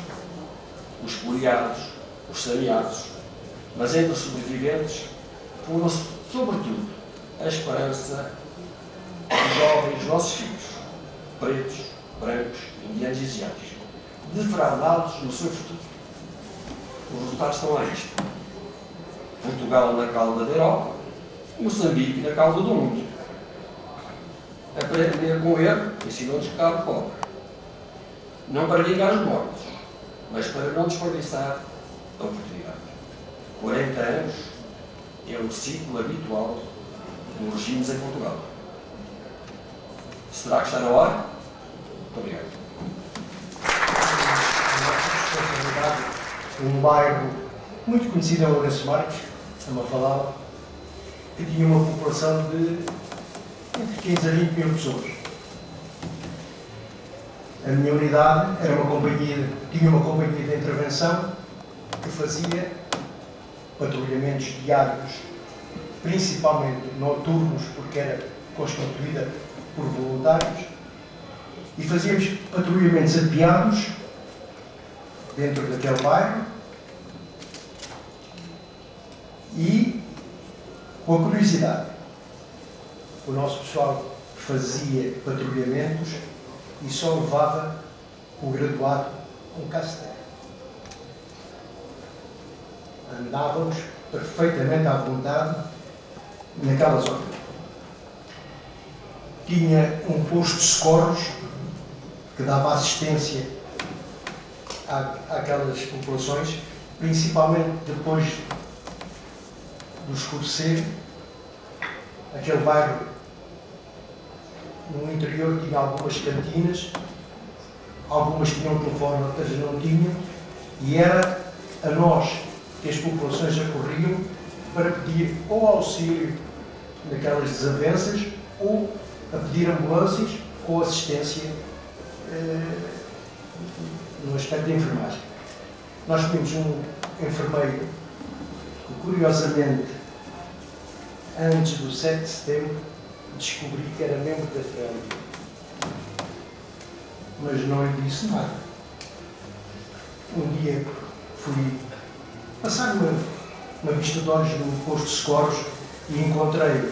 os espoliados, os saneados. Mas entre os sobreviventes foram, sobretudo, a esperança dos jovens nossos filhos, pretos, brancos, indianos e asiáticos, defraudados no seu futuro. Os resultados estão a isto. Portugal na cauda da Europa, Moçambique na cauda do mundo. Aprender com o erro ensinou-nos que cabe pobre. Não para vingar os mortos, mas para não desperdiçar a oportunidade. 40 anos é o ciclo habitual dos regimes em Portugal. Será que está na hora? Muito obrigado. Um bairro muito conhecido em Lourenço Marques, a Mafalada, que tinha uma população de entre 15 a 20 mil pessoas. A minha unidade tinha uma companhia de intervenção que fazia patrulhamentos diários, principalmente noturnos, porque era constituída por voluntários, e fazíamos patrulhamentos apiados dentro daquele bairro e com a curiosidade. O nosso pessoal fazia patrulhamentos e só levava o graduado com castel. Andávamos perfeitamente à vontade naquela zona. Tinha um posto de socorros que dava assistência àquelas populações, principalmente depois do escurecer. Aquele bairro no interior tinha algumas cantinas, algumas tinham telefone, outras não tinham, e era a nós que as populações acorriam para pedir ou auxílio naquelas desavenças, ou a pedir ambulâncias ou assistência no aspecto da enfermagem. Nós tínhamos um enfermeiro que, curiosamente, antes do 7 de setembro, descobri que era membro da FRELI, mas não lhe disse nada. Um dia fui passar uma vista de olhos no posto de socorros e encontrei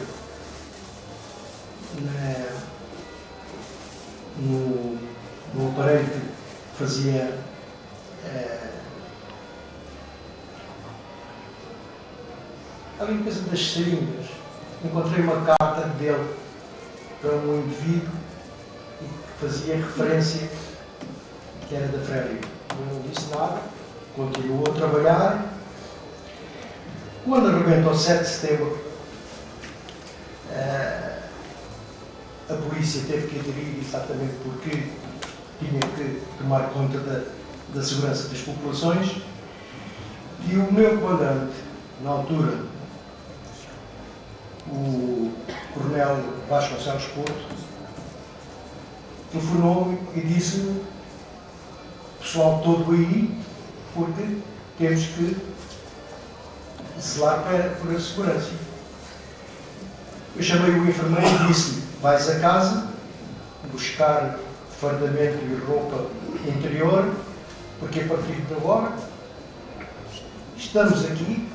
no aparelho que fazia a limpeza das seringas. Encontrei uma carta dele para um indivíduo que fazia referência que era da Freire. Eu não disse nada, continuou a trabalhar. Quando arrebentou o 7 de setembro, a polícia teve que aderir exatamente porque tinha que tomar conta da segurança das populações, e o meu comandante, na altura, o Coronel Vasconcelos Porto, telefonou-me e disse-me: pessoal todo aí, porque temos que zelar por a segurança. Eu chamei o enfermeiro e disse-lhe: vais a casa buscar fardamento e roupa interior, porque a partir de agora estamos aqui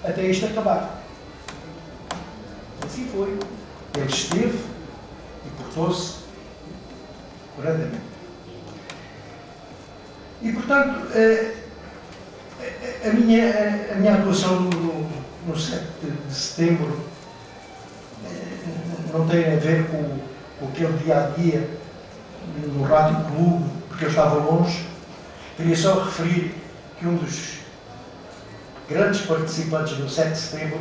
até isto acabar. Assim foi. Ele esteve e portou-se corretamente. E, portanto, a minha atuação no 7 de setembro não tem a ver com aquele dia-a-dia no Rádio Clube, porque eu estava longe. Queria só referir que um dos grandes participantes do 7 de setembro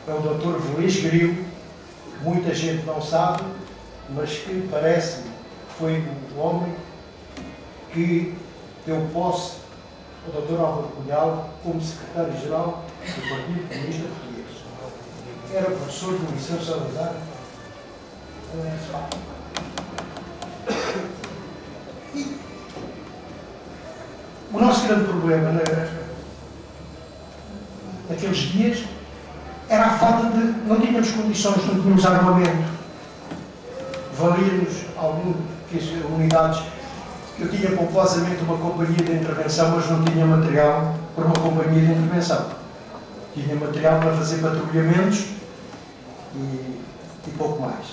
é o Dr. Velês Grilo, que muita gente não sabe, mas que parece-me que foi o homem que deu posse ao Dr. Álvaro Cunhal como secretário-geral do Partido Comunista Português. Era professor do Liceu Salazar. E o nosso grande problema naqueles dias era a falta de... não tínhamos condições, não tínhamos armamento. Valia-nos algumas unidades. Eu tinha pomposamente uma companhia de intervenção, mas não tinha material para uma companhia de intervenção. Tinha material para fazer patrulhamentos e pouco mais.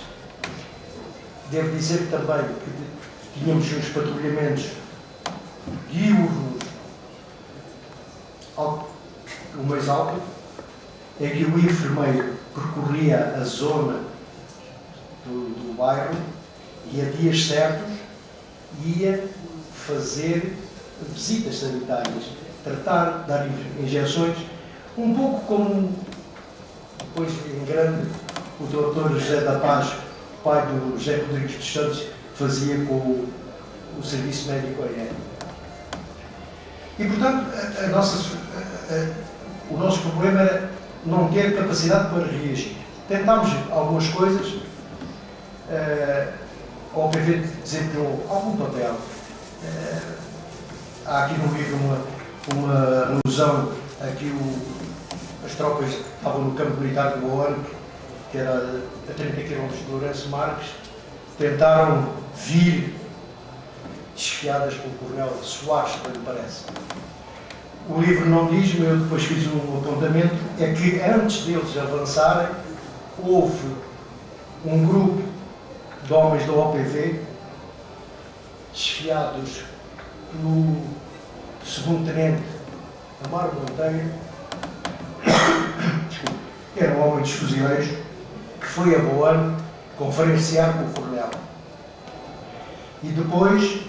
Devo dizer também que tínhamos uns patrulhamentos diurnos, o mais alto, em que o enfermeiro percorria a zona do bairro e a dias certos ia fazer visitas sanitárias, tratar, dar injeções, um pouco como depois em grande o Dr. José da Paz, pai do José Rodrigues dos Santos, fazia com o Serviço Médico Aéreo. E, portanto, o nosso problema era não ter capacidade para reagir. Tentámos algumas coisas, a OPV desempenhou algum papel. Há aqui no livro uma alusão a que as tropas que estavam no campo militar de Boane, que era a 30 km de Lourenço Marques, tentaram vir desfiadas pelo Coronel Soares, me parece. O livro não diz, mas eu depois fiz um apontamento, é que antes deles avançarem, houve um grupo de homens da OPV, desfiados pelo segundo-tenente Amaro Monteiro, que era um homem dos fuzileiros, que foi a Boane conferenciar com o coronel. E depois,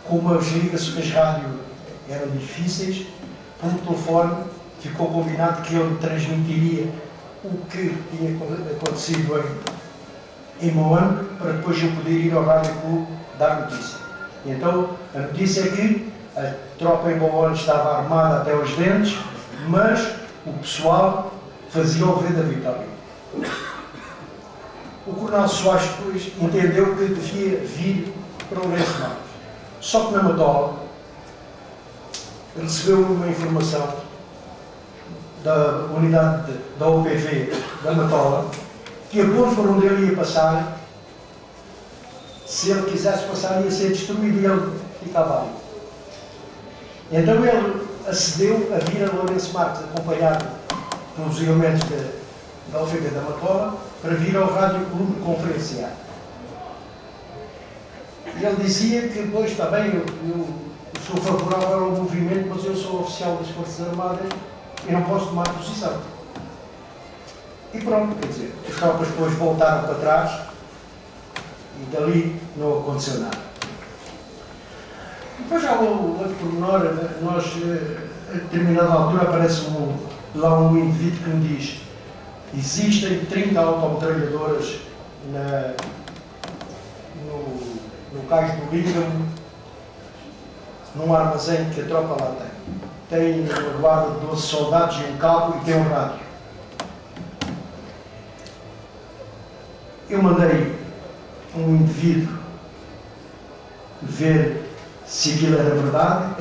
como as ligações rádio eram difíceis, por telefone ficou combinado que ele transmitiria o que tinha acontecido em Boane, para depois eu poder ir ao Rádio Clube dar notícia. E então, a notícia é que a tropa em Boane estava armada até aos dentes, mas o pessoal fazia o V da vitória. O Coronel Soares depois entendeu que devia vir para o Lourenço Marques. Só que na Matola recebeu uma informação da unidade da OPV da Matola que a ponte por onde ele ia passar, se ele quisesse passar, ia ser destruído e ele ficava ali. Então ele acedeu a vir a Lourenço Marques, acompanhado pelos elementos da OPV da Matola, para vir ao Rádio Clube conferenciar. E ele dizia que, pois, está bem, eu sou favorável ao movimento, mas eu sou oficial das Forças Armadas e não posso tomar posição. E pronto, quer dizer, as tropas depois voltaram para trás e dali não aconteceu nada. Depois há um outro pormenor, nós, a determinada altura, aparece lá um indivíduo que me diz: existem 30 autometralhadoras no cais do Líbano, num armazém que a tropa lá tem. Tem uma guarda de 12 soldados e um cabo e tem um rádio. Eu mandei um indivíduo ver se aquilo era verdade,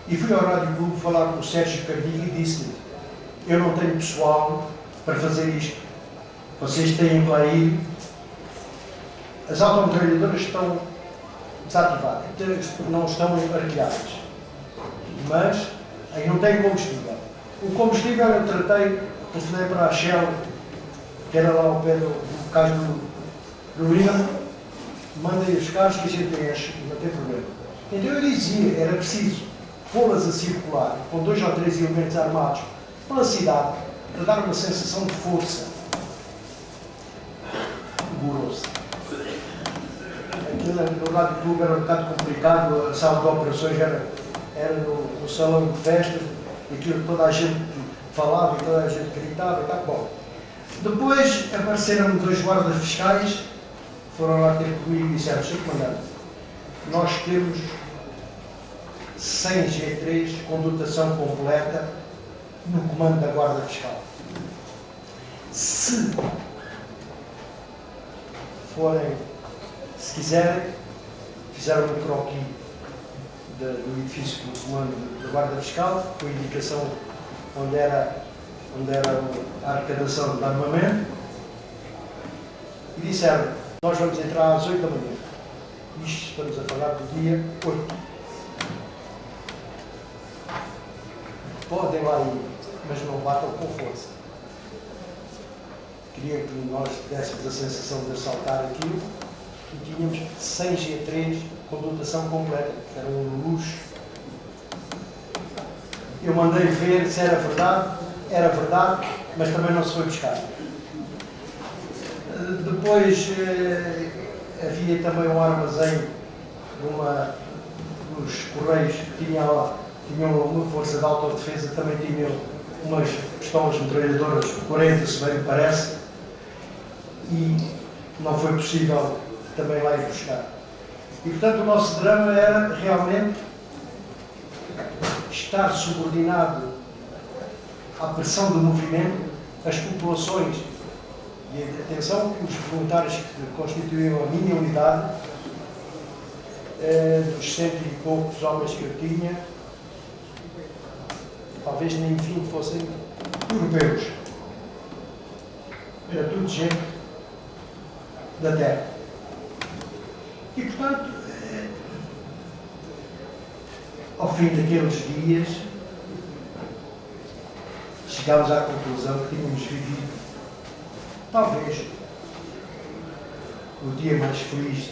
e fui ao Rádio Clube falar com o Sérgio Cardiga e disse-lhe: eu não tenho pessoal para fazer isto, vocês têm que lá ir, as autometralhadoras estão desativadas, não estão arqueadas, mas aí não tem combustível. O combustível eu tratei, telefonei para a Shell, que era lá ao pé do cais do Líbano, mandei os carros que a gente enche, não tem problema. Então eu dizia, era preciso pô-las a circular com 2 ou 3 elementos armados pela cidade para dar uma sensação de força. Gorou-se. Aquilo no Rádio Clube era um bocado complicado, a sala de operações era no salão de festas, aquilo toda a gente falava e toda a gente gritava e tal. Bom, depois apareceram 2 guardas fiscais, foram lá ter comigo e disseram: Sr. Comandante, nós temos 100 G3 com dotação completa no comando da Guarda Fiscal. Se quiserem, fizeram um croquis do edifício do comando da Guarda Fiscal, com a indicação onde era a arrecadação de armamento, e disseram: nós vamos entrar às 8 da manhã. Isto estamos a falar do dia 8. Podem lá ir, mas não batam com força. Queria que nós tivéssemos a sensação de assaltar aquilo e tínhamos 100 G3 com dotação completa, que era um luxo. Eu mandei ver se era verdade, mas também não se foi buscar. Depois havia também um armazém nos Correios que tinham uma força de autodefesa, também tinham umas pistolas metralhadoras 40, se bem me parece, e não foi possível também lá ir buscar. E portanto o nosso drama era realmente estar subordinado à pressão do movimento, as populações. E atenção que os voluntários que constituíam a minha unidade, dos 100 e poucos homens que eu tinha, talvez nem 20 fossem europeus. Era tudo gente da terra. E portanto, ao fim daqueles dias, chegámos à conclusão que tínhamos vivido talvez o dia mais feliz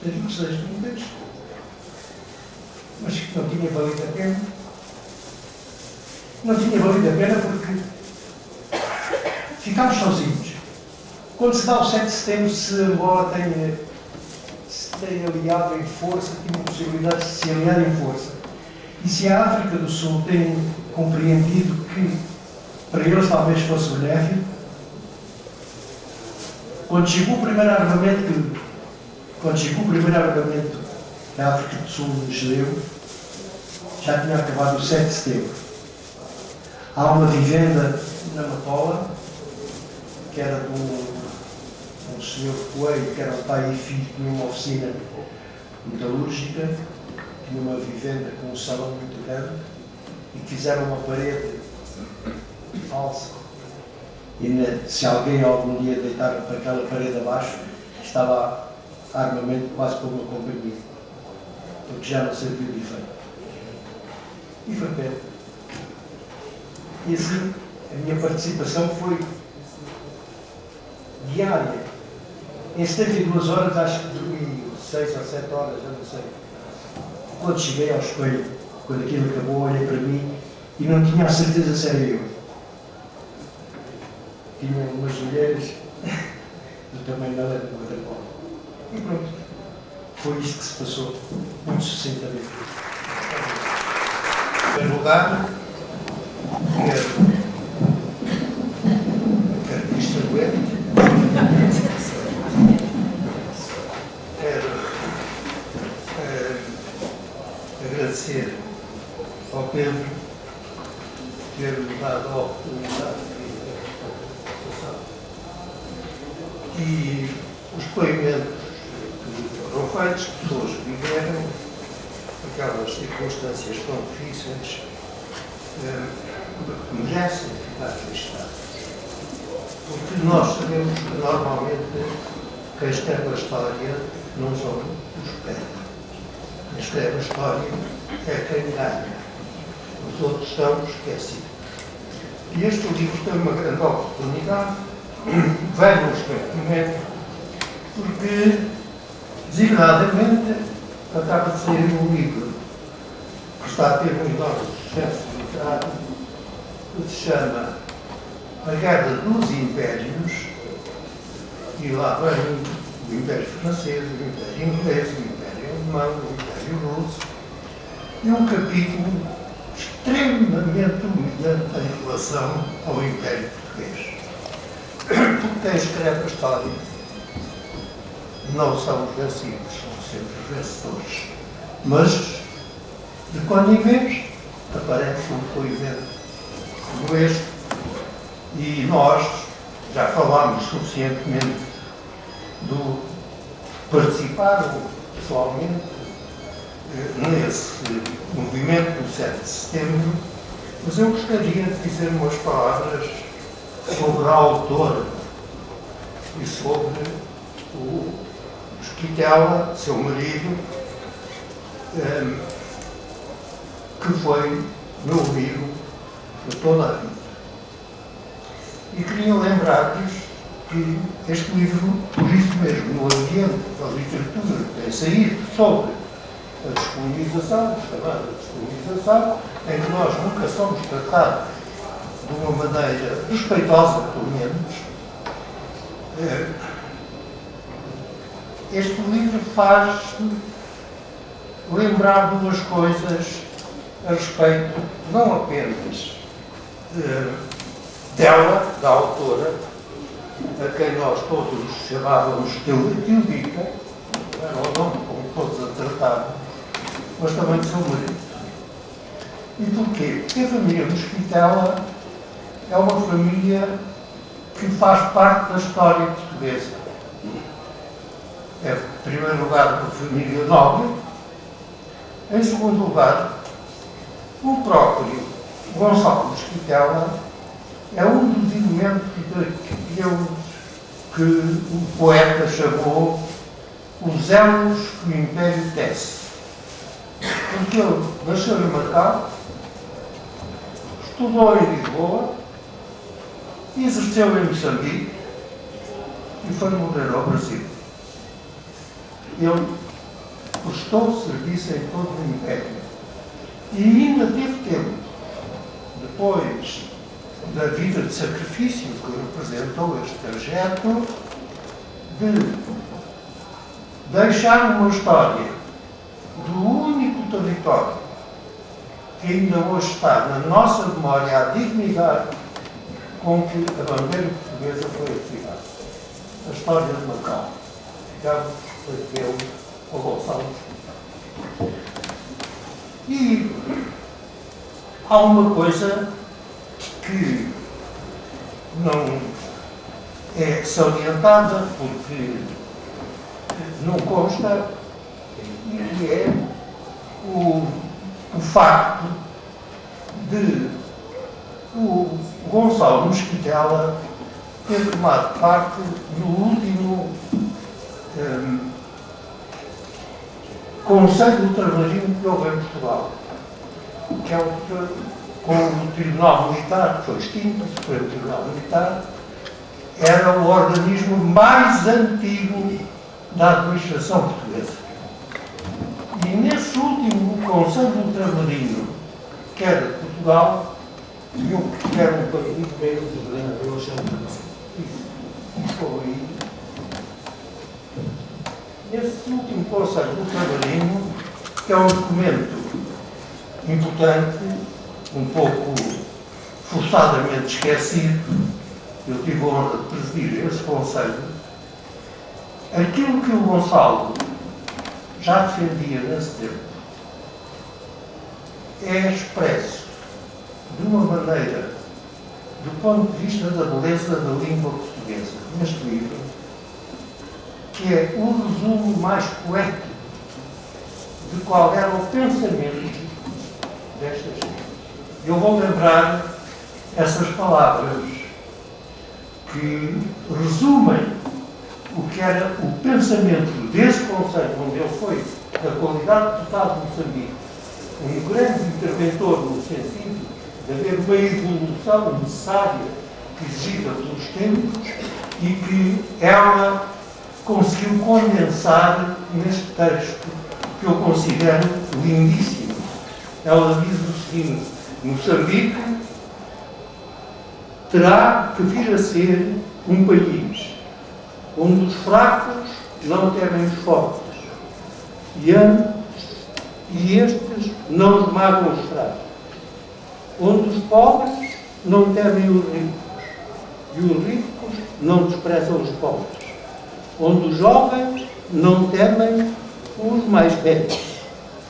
das nossas vidas, mas que não tinha valido a pena. Não tinha valido a pena porque ficámos sozinhos. Quando se dá o 7 de setembro, se Angola se tem aliado em força, tinha possibilidade de se aliar em força. E se a África do Sul tem compreendido que para eles talvez fosse benéfico, quando chegou o primeiro armamento que a África do Sul nos deu, já tinha acabado o 7 de setembro. Há uma vivenda na Matola, que era de um senhor Coelho, que era o pai e filho, que tinha uma oficina metalúrgica, tinha uma vivenda com um salão muito grande, e fizeram uma parede falsa. E se alguém algum dia deitar para aquela parede abaixo, estava armamento quase como uma companhia, porque já não serviu de efeito. E foi pena. E assim, a minha participação foi diária. Em 72 horas, acho que dormi 6 ou 7 horas, já não sei. quando cheguei ao espelho, quando aquilo acabou, olhei para mim e não tinha a certeza se era eu. Tinha umas mulheres do tamanho da letra do waterpolo. E pronto, foi isso que se passou, muito sucintamente. Em primeiro lugar, quero distribuir. Quero agradecer ao Pedro ter-me dado a oportunidade de fazer e os depoimentos que foram feitos, pessoas que viveram aquelas circunstâncias tão difíceis, merecem ficar registrados. Porque nós sabemos que normalmente quem escreve a história não são os que perdem. Quem escreve a história é quem ganha. Os outros estão esquecidos. E este livro tem uma grande oportunidade, vem no esclarecimento, porque, designadamente, acaba de sair um livro que está a ter um enorme sucesso literário, que se chama A Guerra dos Impérios, e lá vem o Império Francês, o Império Inglês, o Império Alemão, o Império Russo, e um capítulo extremamente humilhante em relação ao Império Português. Porque quem escreve a história não são os vencidos, são sempre os vencedores. Mas, de quando em vez, aparece um depoimento como este, e nós já falámos suficientemente do participaram pessoalmente nesse movimento do 7 de setembro, mas eu gostaria de dizer umas palavras sobre a autora e sobre o Esquitela, seu marido, que foi meu amigo de toda a vida. E queria lembrar-lhes que este livro, por isso mesmo, no ambiente da literatura que tem saído sobre a descolonização, chamada descolonização, em que nós nunca somos tratados de uma maneira respeitosa, pelo menos, este livro faz lembrar duas coisas a respeito, não apenas dela, da autora, a quem nós todos chamávamos Teodita, era o nome como todos a tratavam, mas também de seu marido. E porquê? Porque a família Mesquitela é uma família que faz parte da história portuguesa. É, em primeiro lugar, uma família nobre. Em segundo lugar, o próprio Gonçalo Mesquitela é um dos elementos que o poeta chamou os elos que o Império tece. Porque ele nasceu em Macau, estudou em Lisboa, exerceu em Moçambique e foi morrer ao Brasil. Ele prestou serviço em todo o Império. E ainda teve tempo, depois da vida de sacrifício que representou este trajeto, de deixar uma história do único território que ainda hoje está na nossa memória a dignidade com que a bandeira portuguesa foi ativada. A história de Macau. Ficava dele ao Gonçalo. E há uma coisa que não é salientada porque não consta, e é o facto de o Gonçalo Mesquitela ter tomado parte no último Conselho Ultramarino que houve em Portugal, que é com o Tribunal Militar, que foi extinto, o Supremo Tribunal Militar, era o organismo mais antigo da administração portuguesa. E nesse último Conselho Ultramarino, que era de Portugal, e eu que era um partido meio de eu chamo de estou aí. Nesse último Conselho Ultramarino, que é um documento importante, um pouco forçadamente esquecido, eu tive a honra de presidir esse Conselho, aquilo que o Gonçalo já defendia nesse tempo é expresso de uma maneira, do ponto de vista da beleza da língua portuguesa, neste livro, que é o resumo mais poético de qual era o pensamento destas gente. Eu vou lembrar essas palavras que resumem o que era o pensamento desse Conselho, onde ele foi, da qualidade de deputado de Moçambique, um grande interventor no sentido de haver uma evolução necessária, exigida pelos tempos, e que ela conseguiu condensar neste texto, que eu considero lindíssimo. Ela diz o seguinte: Moçambique terá que vir a ser um país onde os fracos não temem os fortes e estes não esmagam os fracos, onde os pobres não temem os ricos e os ricos não desprezam os pobres, onde os jovens não temem os mais velhos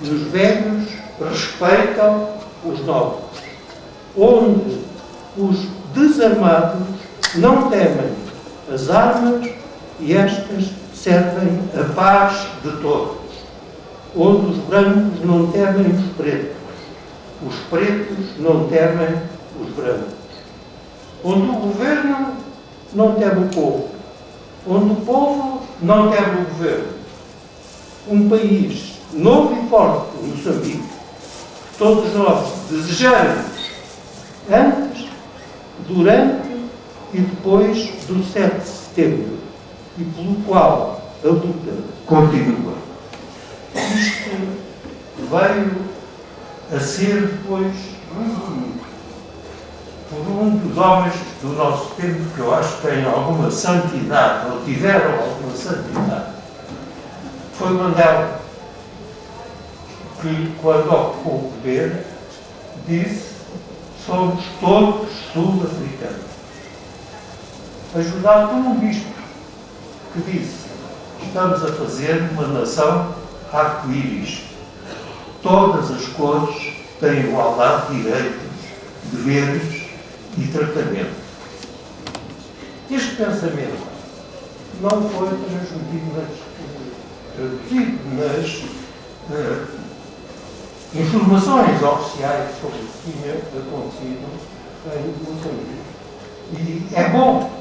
e os velhos respeitam os novos, onde os desarmados não temem as armas e estas servem a paz de todos, onde os brancos não temem os pretos não temem os brancos, onde o governo não teme o povo, onde o povo não teme o governo. Um país novo e forte, Moçambique, que todos nós desejamos antes, durante e depois do 7 de setembro, e pelo qual a luta continua. Isto veio a ser depois resumido por um dos homens do nosso tempo, que eu acho que tem alguma santidade, ou tiveram alguma santidade. Foi Mandela, que, quando ocupou o poder, disse: somos todos sul-africanos. Ajudado por um bispo, que disse: estamos a fazer uma nação arco-íris. Todas as cores têm igualdade de direitos, deveres e tratamento. Este pensamento não foi traduzido nas informações oficiais sobre o que tinha acontecido em Moçambique. E é bom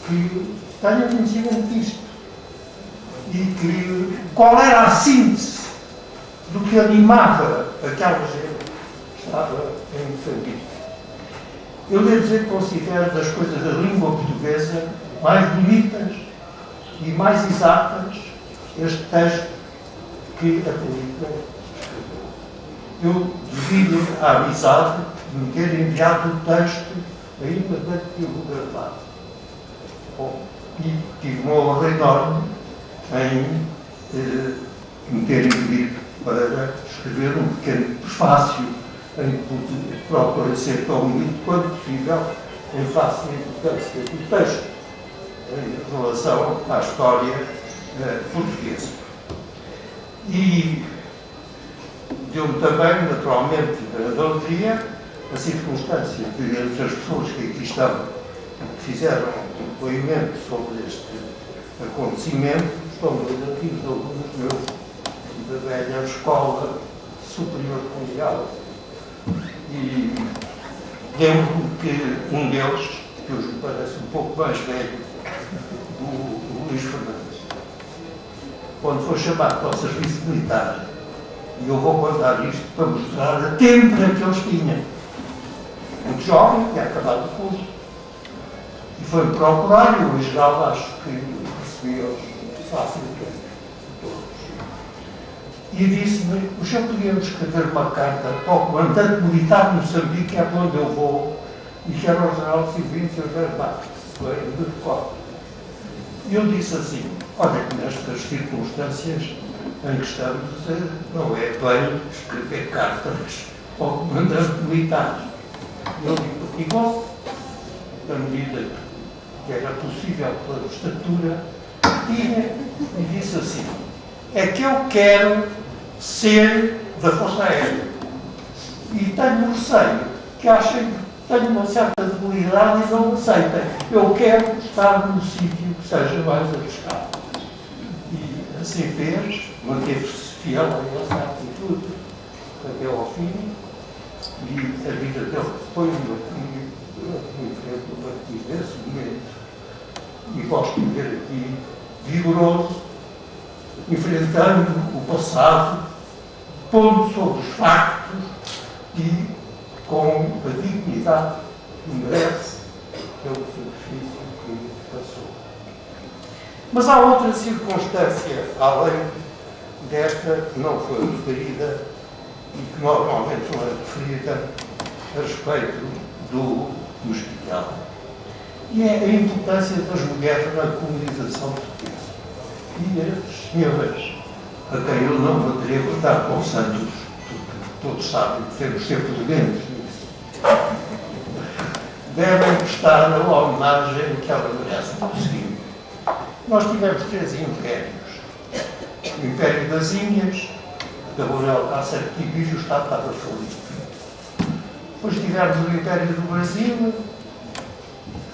que tenha conhecimento disto. E que qual era a síntese do que animava aquela gente que estava em Moçambique. Eu devo dizer que considero das coisas da língua portuguesa mais bonitas e mais exatas este texto que a política escreveu. Eu devido à amizade de me ter enviado o texto ainda datilografado. Bom, e tive uma honra enorme em me terem pedido para escrever um pequeno prefácio em que procura ser tão bonito quanto possível em face da importância do texto em relação à história portuguesa. E deu-me também, naturalmente, a alegria a circunstância de, entre as pessoas que aqui estão, que fizeram um depoimento sobre este acontecimento, estão dois antigos alunos meus da velha Escola Superior Mundial. E lembro-me que um deles, que hoje me parece um pouco mais velho, o Luís Fernandes, quando foi chamado para o serviço militar, e eu vou contar isto para mostrar a têmpera que eles tinham. Muito jovem, tinha acabado o curso, e foi procurar, e eu, em geral, acho que recebia-os facilmente todos. e disse-me: o senhor podia escrever uma carta para o comandante militar de Moçambique, que é para onde eu vou, e que era o general Silvino Barros, de Record. E eu disse assim: olha, que nestas circunstâncias em que estamos, não é bem escrever cartas ao comandante militar. Eu digo: igual, na medida que era possível pela estatura que tinha, e disse assim: é que eu quero ser da Força Aérea e tenho receio que achem que tenho uma certa debilidade e não aceitem. Eu quero estar num sítio que seja mais arriscado. E assim fez, manteve-se fiel a essa atitude até ao fim, e a vida dele foi uma frente do partido nesse momento, e gosto de ver aqui, vigoroso, enfrentando o passado, pondo sobre os factos e com a dignidade que merece pelo sacrifício que passou. Mas há outra circunstância, além desta, que não foi referida e que normalmente não é referida a respeito do hospital. E é a importância das mulheres na colonização portuguesa. E as senhoras, a quem eu não me atrevo a dar conselhos, porque todos sabem que temos sempre elementos nisso, devem prestar a homenagem que ela merece pelo seguinte: nós tivemos 3 impérios. O Império das Índias, acabou há certo tempo e o Estado estava falido. Depois tivemos o Império do Brasil,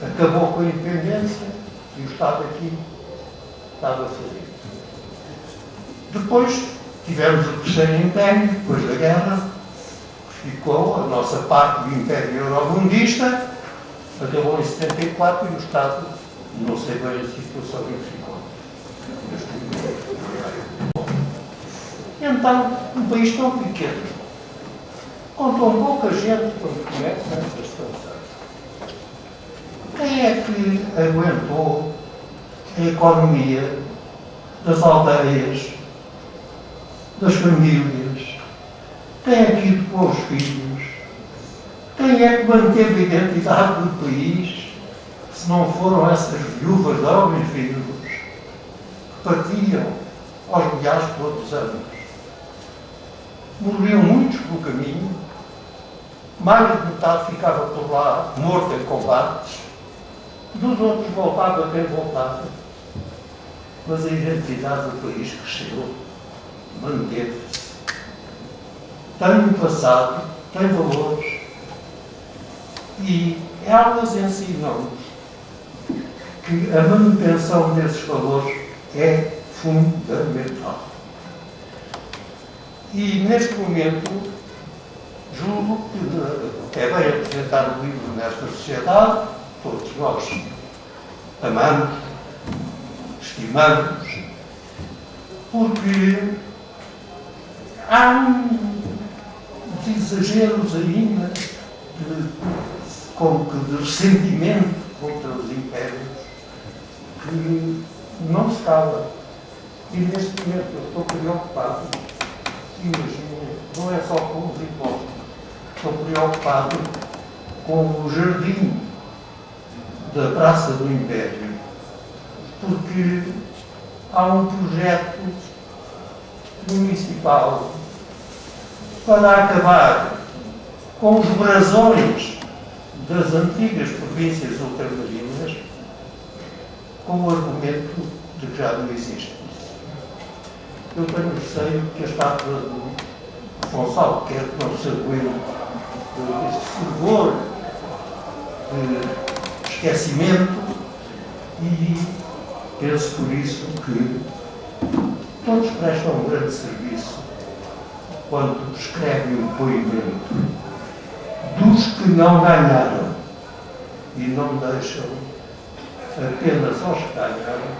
acabou com a independência e o Estado aqui estava falido. Depois tivemos o Terceiro Império, depois da guerra, que ficou a nossa parte do Império Euromundista, acabou em 74 e o Estado, não sei bem a situação em que ficou. Então, um país tão pequeno, com tão pouca gente quando começa estas situações, quem é que aguentou a economia das aldeias, das famílias? Quem é que educou os filhos? Quem é que manteve a identidade do país, se não foram essas viúvas de homens vivos que partiam aos milhares todos os anos? Morriam muitos pelo caminho, mais de metade ficava por lá morto em combates, dos outros voltava quem voltava. Mas a identidade do país cresceu, manteve-se. Tem um passado, tem valores, e elas ensinam-nos que a manutenção desses valores é fundamental. E neste momento, julgo que é bem apresentar o livro nesta sociedade, todos nós amamos, estimamos, porque há uns exageros ainda de ressentimento contra os impérios que não se cala. E neste momento eu estou preocupado, imaginem, não é só com os impostos, estou preocupado com o jardim da Praça do Império, porque há um projeto municipal para acabar com os brasões das antigas províncias ultramarinas, com o argumento de que já não existe isso. Eu tenho receio que a estátua do Gonçalo Quer não se aguente esse fervor de esquecimento, e penso por isso que todos prestam um grande serviço quando escrevem o depoimento dos que não ganharam e não deixam apenas aos que ganharam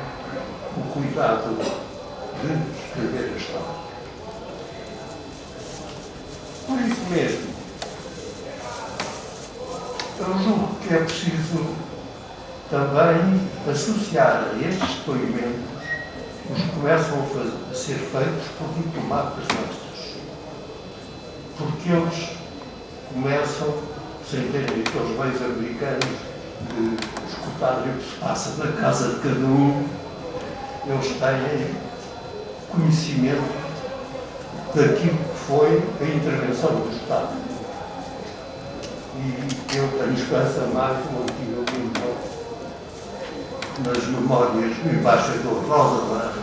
o cuidado de escrever a história. Por isso mesmo, eu julgo que é preciso também associar a estes depoimentos os que começam a ser feitos por diplomatas nossos. Porque eles começam, sem terem aqueles meios americanos de escutarem o que se passa na casa de cada um, eles têm conhecimento daquilo que foi a intervenção do Estado. E eu tenho esperança mais no antigo livro, nas memórias do embaixador Rosa Lara,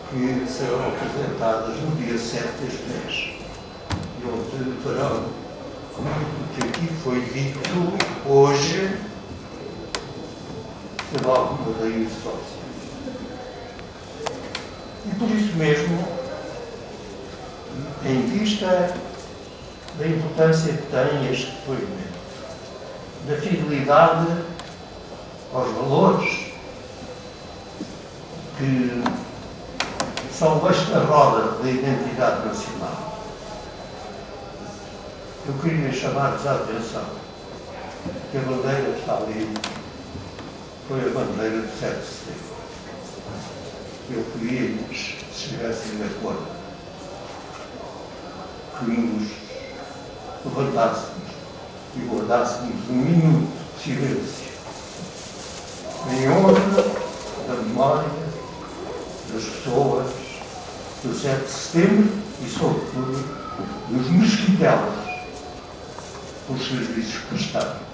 que serão apresentadas no dia 7 deste mês, e onde verão muito que aqui foi dito hoje por alguma raiz sócia. E por isso mesmo, em vista da importância que tem este depoimento, da fidelidade aos valores que são o eixo da roda da identidade nacional, eu queria chamar-vos a atenção que a bandeira que está ali foi a bandeira do 7 de setembro. Eu queria que se estivessem de acordo, que nos levantássemos e guardássemos um minuto de silêncio em honra da memória das pessoas do 7 de setembro e, sobretudo, dos mesquitelas pelos serviços prestados.